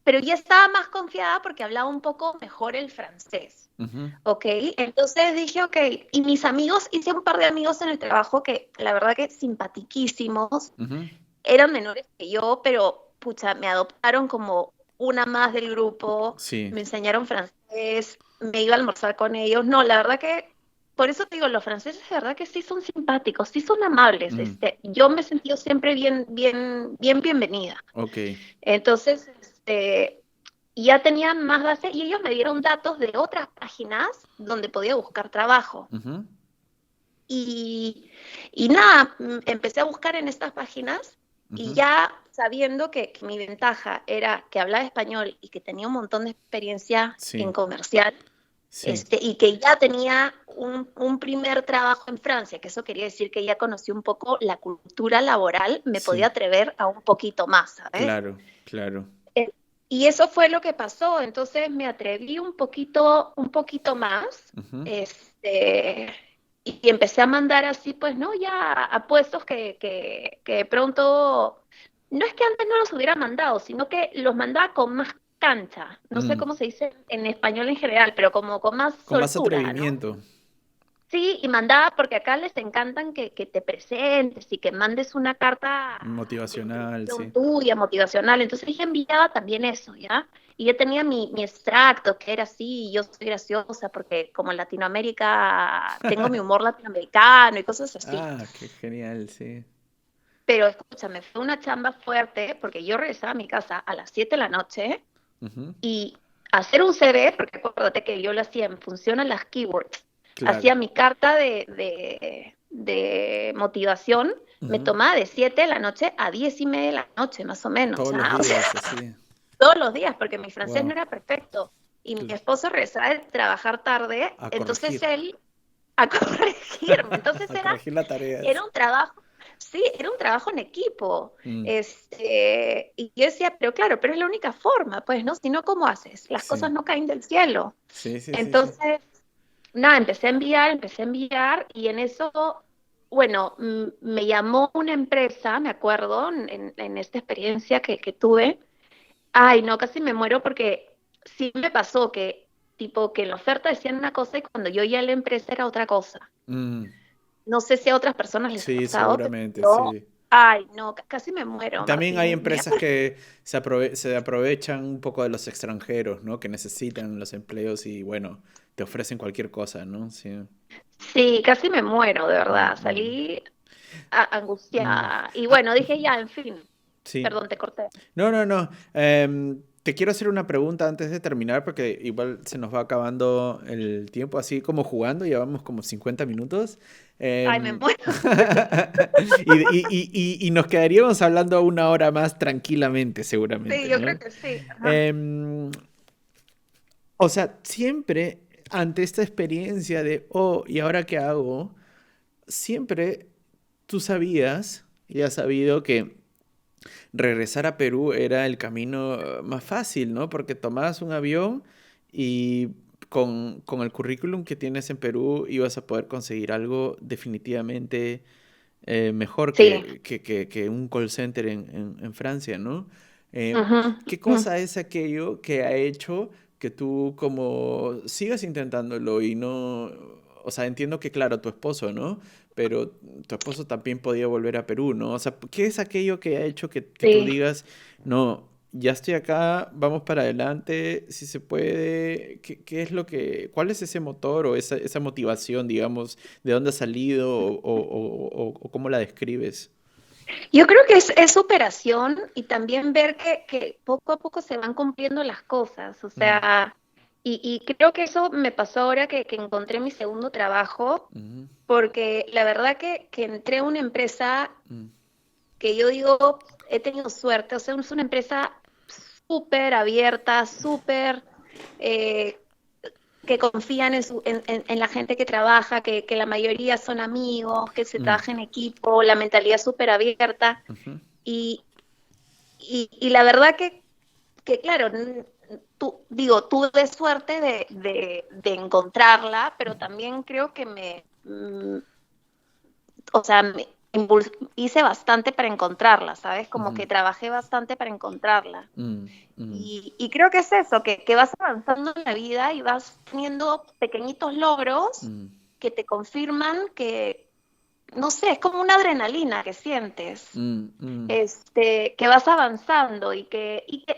pero ya estaba más confiada porque hablaba un poco mejor el francés. ujú, Ok, entonces dije, ok, y mis amigos, hice un par de amigos en el trabajo que la verdad que simpatiquísimos, ujú. eran menores que yo, pero pucha, me adoptaron como una más del grupo, Sí. me enseñaron francés, me iba a almorzar con ellos. No, la verdad que, por eso te digo, los franceses de verdad que sí son simpáticos, sí son amables. Mm, Yo me he sentido siempre bien, bien, bien bienvenida. ok. Entonces, ya tenía más base y ellos me dieron datos de otras páginas donde podía buscar trabajo. Ujú, Y, y nada, empecé a buscar en estas páginas y ujú. ya sabiendo que mi ventaja era que hablaba español y que tenía un montón de experiencia en Sí, comercial, sí, y que ya tenía un primer trabajo en Francia, que eso quería decir que ya conocí un poco la cultura laboral, me podía sí. atrever a un poquito más, ¿sabes? Claro, claro. Eh, Y eso fue lo que pasó, entonces me atreví un poquito más, Ujú, y empecé a mandar así, pues, ¿no? Ya a puestos que de pronto, no es que antes no los hubiera mandado, sino que los mandaba con más cancha, no sé mm. cómo se dice en español en general, pero como con más Con más soltura, ¿no? atrevimiento. Sí, y mandaba porque acá les encantan que te presentes y que mandes una carta de Motivacional, introducción sí. tuya, motivacional. Entonces yo enviaba también eso, ¿ya? Y yo tenía mi extracto que era así, yo soy graciosa porque como en Latinoamérica tengo mi humor latinoamericano y cosas así. Ah, qué genial, sí. Pero escúchame, fue una chamba fuerte porque yo regresaba a mi casa a las 7 de la noche Ujú, y hacer un CV, porque acuérdate que yo lo hacía en función a las keywords, claro. hacía mi carta de motivación, me Ujú. tomaba de 7 de la noche a 10:30 de la noche, más o menos, Todos los ¿ah? O sea, días, así. todos los días, porque mi francés no Wow. era perfecto. Y mi esposo regresaba de trabajar tarde, A entonces corregir. él a corregirme. Entonces A corregir la tarea. era un trabajo, sí, era un trabajo en equipo. Mm, Y yo decía, pero claro, pero es la única forma, pues, ¿no? Si no, ¿cómo haces? Las cosas sí. no caen del cielo. Sí, sí, sí, sí. Entonces, nada, empecé a enviar y en eso, bueno, me llamó una empresa, me acuerdo, en esta experiencia que tuve. Ay, no, casi me muero porque sí me pasó que, tipo, que en la oferta decían una cosa y cuando yo ya a la empresa era otra cosa. Mm, No sé si a otras personas les ha sí, pasado, pero seguramente, yo, sí. ay, no, casi me muero, También hay Martín. empresas que se aprovechan un poco de los extranjeros, ¿no? Que necesitan los empleos y, bueno, te ofrecen cualquier cosa, ¿no? Sí. Sí, casi me muero, de Mm, verdad. mm, Salí mm. angustiada. Y Ah, bueno, dije ya, en fin. sí. Perdón, te corté. No, no, no. Te quiero hacer una pregunta antes de terminar porque igual se nos va acabando el tiempo así como jugando, llevamos como 50 minutos. Ay, me Em, muero. y nos quedaríamos hablando una hora más tranquilamente, Sí, seguramente, yo creo ¿no? que sí. Ajá. Em, o sea, siempre ante esta experiencia de, oh, ¿y ahora qué hago? Siempre tú sabías y has sabido que regresar a Perú era el camino más fácil, ¿no? Porque tomabas un avión y con el currículum que tienes en Perú ibas a poder conseguir algo definitivamente mejor Sí, que un call center en Francia, ¿no? Eh, Ujú, ¿Qué ujú. cosa es aquello que ha hecho que tú como sigas intentándolo y no, o sea, entiendo que claro, tu esposo, ¿no? Pero tu esposo también podía volver a Perú, ¿no? O sea, ¿qué es aquello que ha hecho que tú Sí. digas, no, ya estoy acá, vamos para adelante, si se puede? ¿Qué es lo que, cuál es ese motor o esa motivación, digamos, de dónde ha salido o cómo la describes? Yo creo que es superación y también ver que poco a poco se van cumpliendo las cosas, o Mm, sea, y creo que eso me pasó ahora que encontré mi segundo trabajo, mm, porque la verdad que entré a una empresa mm, que yo digo, he tenido suerte, o sea, es una empresa súper abierta, súper eh, que confían en la gente que trabaja, que la mayoría son amigos, que se mm, trabaja en equipo, la mentalidad súper abierta. ujú, Y, y la verdad que claro, tuve suerte de encontrarla, pero también creo que o sea, hice bastante para encontrarla, ¿sabes? Como ujú, que trabajé bastante para encontrarla. mm, mm, Y creo que es eso, que vas avanzando en la vida y vas teniendo pequeñitos logros mm, que te confirman que, no sé, es como una adrenalina que sientes, mm, mm. que vas avanzando y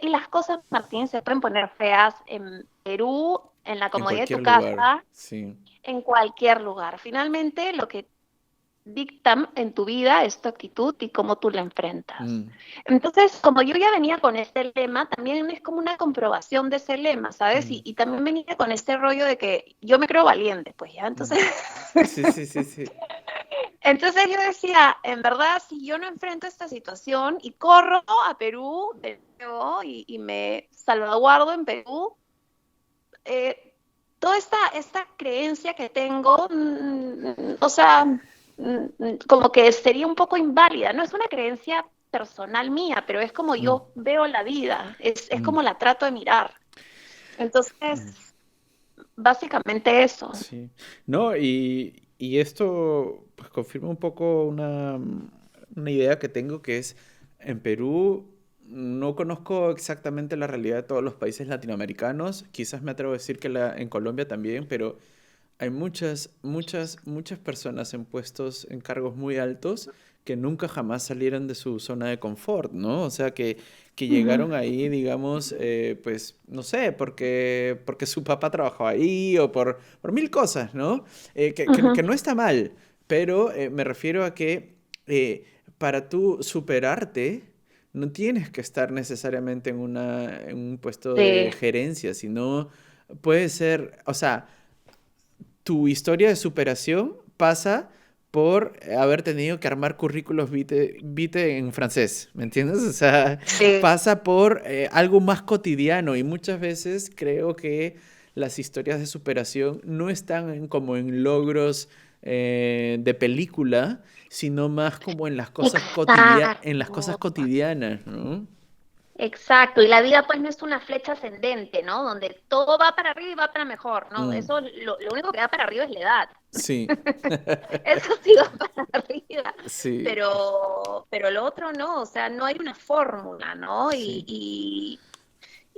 las cosas, Martín, se pueden poner feas en Perú, en la En comodidad de cualquier tu lugar, casa, sí. en cualquier lugar. Finalmente, lo que dictan en tu vida es tu actitud y cómo tú la enfrentas. Mm, Entonces, como yo ya venía con este lema, también es como una comprobación de ese lema, ¿sabes? mm, Y también venía con este rollo de que yo me creo valiente, pues ya, mm. entonces, Sí, sí, sí, sí. entonces yo decía, en verdad, si yo no enfrento esta situación y corro a Perú de nuevo y me salvaguardo en Perú, eh, toda esta creencia que tengo, o sea, como que sería un poco inválida. No es una creencia personal mía, pero es como Mm, yo veo la vida, es mm, como la trato de mirar. mm. Entonces, básicamente eso. Sí. No, y esto pues confirma un poco una idea que tengo que es, en Perú no conozco exactamente la realidad de todos los países latinoamericanos, quizás me atrevo a decir que en Colombia también, pero hay muchas personas en puestos, en cargos muy altos que nunca jamás salieron de su zona de confort, ¿no? O sea, que Ujú. llegaron ahí, digamos, pues, no sé, porque su papá trabajaba ahí o por mil cosas, ¿no? Que Ujú. no está mal, pero me refiero a que eh, para tú superarte, no tienes que estar necesariamente en un puesto de Sí, gerencia, sino puede ser, o sea, tu historia de superación pasa por haber tenido que armar currículos vitae en francés, ¿me entiendes? O sea, sí. pasa por algo más cotidiano y muchas veces creo que las historias de superación no están como en logros de película, sino más como en las cosas en las cosas Exacto. cotidianas, ¿no? Exacto, y la vida pues no es una flecha ascendente, ¿no? Donde todo va para arriba y va para mejor, ¿no? Mm, Eso, lo único que va para arriba es la edad. sí, Eso sí va para arriba, sí, pero lo otro no, o sea, no hay una fórmula, ¿no? sí.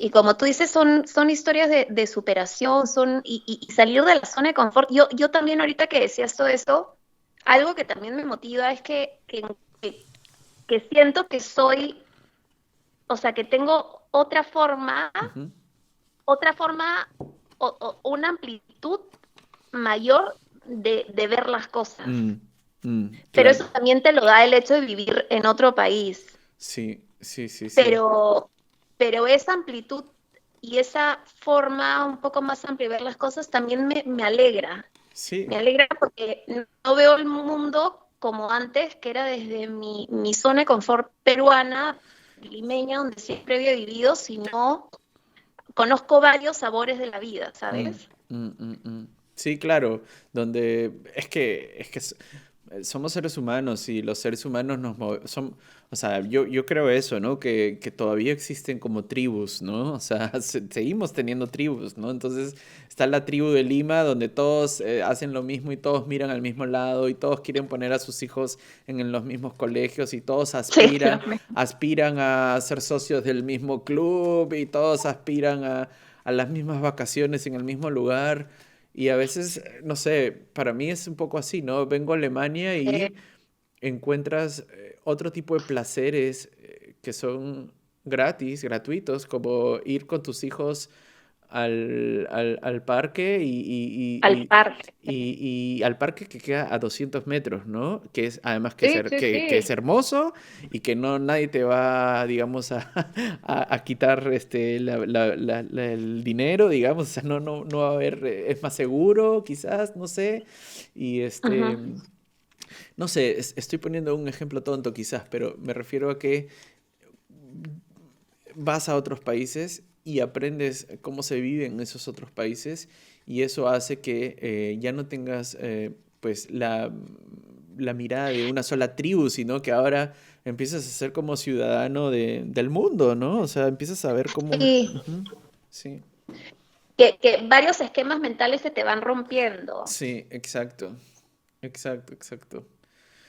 Y como tú dices, son historias de superación, y salir de la zona de confort. Yo también ahorita que decías todo eso, algo que también me motiva es que, que siento que soy, o sea, que tengo Ujú, otra forma, una amplitud mayor de ver las cosas. mm, Pero claro. eso también te lo da el hecho de vivir en otro país. Sí, sí, sí, sí. Pero, pero esa amplitud y esa forma un poco más amplia de ver las cosas también me alegra. Sí, Me alegra porque no veo el mundo como antes, que era desde mi zona de confort peruana, limeña, donde siempre había vivido, sino conozco varios sabores de la vida, mm, ¿sabes? mm, mm, mm. Sí, claro, donde es que somos seres humanos y los seres humanos o sea, yo creo eso, ¿no? Que todavía existen como tribus, ¿no? O sea, seguimos teniendo tribus, ¿no? Entonces está la tribu de Lima donde todos hacen lo mismo y todos miran al mismo lado y todos quieren poner a sus hijos en los mismos colegios y todos Sí, lo mismo. aspiran a ser socios del mismo club y todos aspiran a las mismas vacaciones en el mismo lugar. Y a veces, no sé, para mí es un poco así, ¿no? Vengo a Alemania y encuentras otro tipo de placeres que son gratis, gratuitos, como ir con tus hijos al parque Al parque. y al parque que queda a 200 metros, ¿no? Que es además Sí, sí, que es sí. hermoso y que no nadie te va, digamos, a quitar el dinero, digamos, o sea, no va a haber, es más seguro, quizás, no sé, y Ajá. no sé, estoy poniendo un ejemplo tonto quizás, pero me refiero a que vas a otros países y aprendes cómo se vive en esos otros países y eso hace que ya no tengas pues la mirada de una sola tribu, sino que ahora empiezas a ser como ciudadano del mundo, ¿no? O sea, empiezas a ver cómo... Sí, Ujú, sí, que varios esquemas mentales se te van rompiendo sí, exacto, exacto, exacto.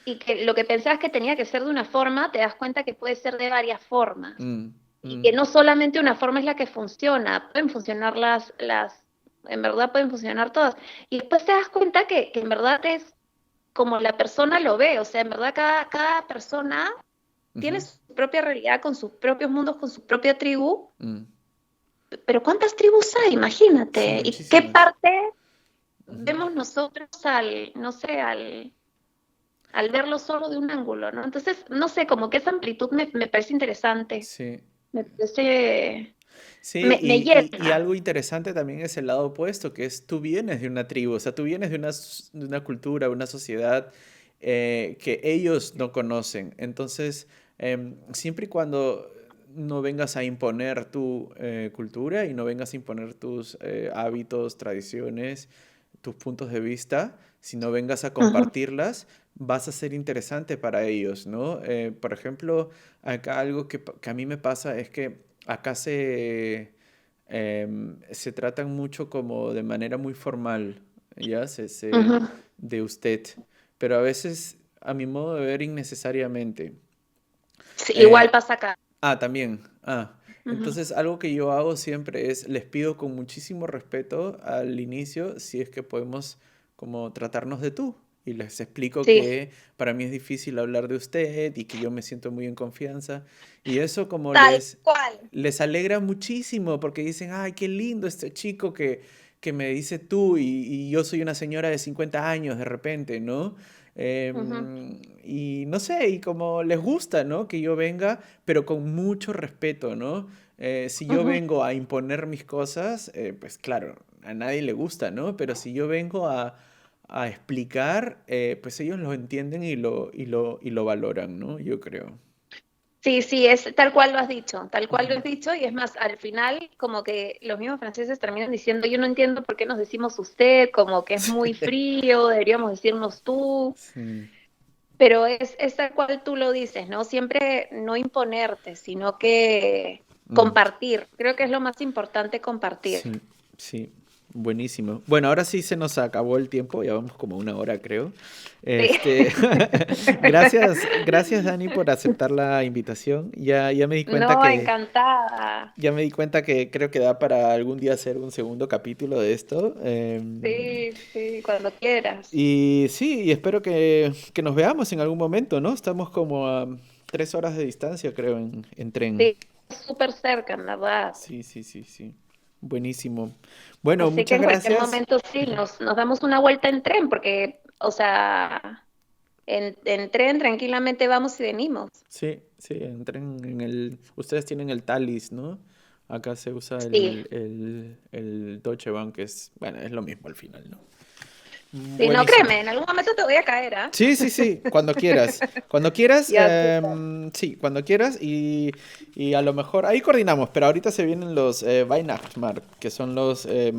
y que lo que pensabas que tenía que ser de una forma, te das cuenta que puede ser de varias formas Mm, y que mm, no solamente una forma es la que funciona, pueden funcionar en verdad pueden funcionar todas. Y después te das cuenta que en verdad es como la persona lo ve, o sea, en verdad cada persona tiene ujú, su propia realidad con sus propios mundos, con su propia tribu, mm. pero ¿cuántas tribus hay? Sí, Imagínate. ¿Y qué muchísimas. parte Ujú, vemos nosotros no sé, al verlo solo de un ángulo, ¿no? Entonces, no sé, como que esa amplitud me parece interesante, sí. me parece, Sí, me y llena. algo interesante también es el lado opuesto, que es tú vienes de una tribu, o sea, tú vienes de de una cultura, una sociedad que ellos no conocen. Entonces, siempre y cuando no vengas a imponer tu cultura y no vengas a imponer tus hábitos, tradiciones, tus puntos de vista, sino vengas a Ujú, compartirlas, vas a ser interesante para ellos, ¿no? Por ejemplo, acá algo que a mí me pasa es que acá se tratan mucho como de manera muy formal, ¿ya? ujú. De usted, pero a veces, a mi modo de ver, innecesariamente. Sí, igual Eh, pasa acá. También. Ujú. Entonces algo que yo hago siempre es, les pido con muchísimo respeto al inicio si es que podemos como tratarnos de tú. Y les explico Sí, que para mí es difícil hablar de usted y que yo me siento muy en confianza. Y eso como tal cual. les alegra muchísimo porque dicen, ay, qué lindo este chico que me dice tú y yo soy una señora de 50 años de repente, ¿no? Ujú, Y no sé, y como les gusta, ¿no? Que yo venga, pero con mucho respeto, ¿no? Si yo ujú. vengo a imponer mis cosas, pues claro, a nadie le gusta, ¿no? Pero si yo vengo a explicar, pues ellos lo entienden y lo valoran, ¿no? Yo creo. Sí, sí, es tal cual lo has dicho, tal cual lo has dicho, y es más, al final, como que los mismos franceses terminan diciendo, yo no entiendo por qué nos decimos usted, como que es muy frío, deberíamos decirnos tú, Sí. pero es tal cual tú lo dices, ¿no? Siempre no imponerte, sino que Mm. compartir. Creo que es lo más importante, compartir. Sí, sí, buenísimo. Bueno, ahora sí se nos acabó el tiempo, ya vamos como una hora, creo. Sí. Este, gracias Dani por aceptar la invitación. Ya me di cuenta No, encantada. ya me di cuenta que creo que da para algún día hacer un segundo capítulo de esto. Sí, sí, cuando quieras. Y sí, y espero que nos veamos en algún momento, ¿no? Estamos como a 3 horas de distancia, creo, en tren. Sí, súper cerca, en verdad. Sí, sí, sí, sí. Buenísimo. Bueno, Así que muchas en cualquier gracias. momento sí, nos damos una vuelta en tren, porque, o sea, en tren tranquilamente vamos y venimos. Sí, sí, entren en el... Ustedes tienen el Thalys, ¿no? Acá se usa Sí, el Deutsche Bank, que es... Bueno, es lo mismo al final, ¿no? Si no, Buenísimo. créeme, en algún momento te voy a caer, ¿ah? Sí, sí, sí, cuando quieras. Cuando quieras, Ya tú sabes. sí, cuando quieras y a lo mejor ahí coordinamos, pero ahorita se vienen los Weihnachtsmarkt, que son los Sí,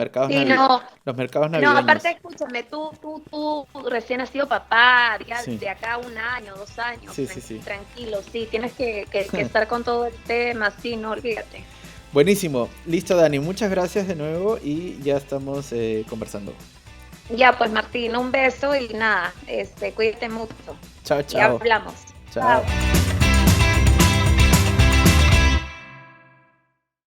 no, los mercados no, aparte navideños. escúchame, tú recién has sido papá, ya Sí, de acá a 1 año, 2 años, sí, sí, sí. tranquilo, sí, tienes que estar con todo el tema, sí, no olvídate. Buenísimo. Listo, Dani. Muchas gracias de nuevo y ya estamos conversando. Ya, pues Martín, un beso y nada, cuídate mucho. Chao, Y chao. hablamos. Chao. Chao.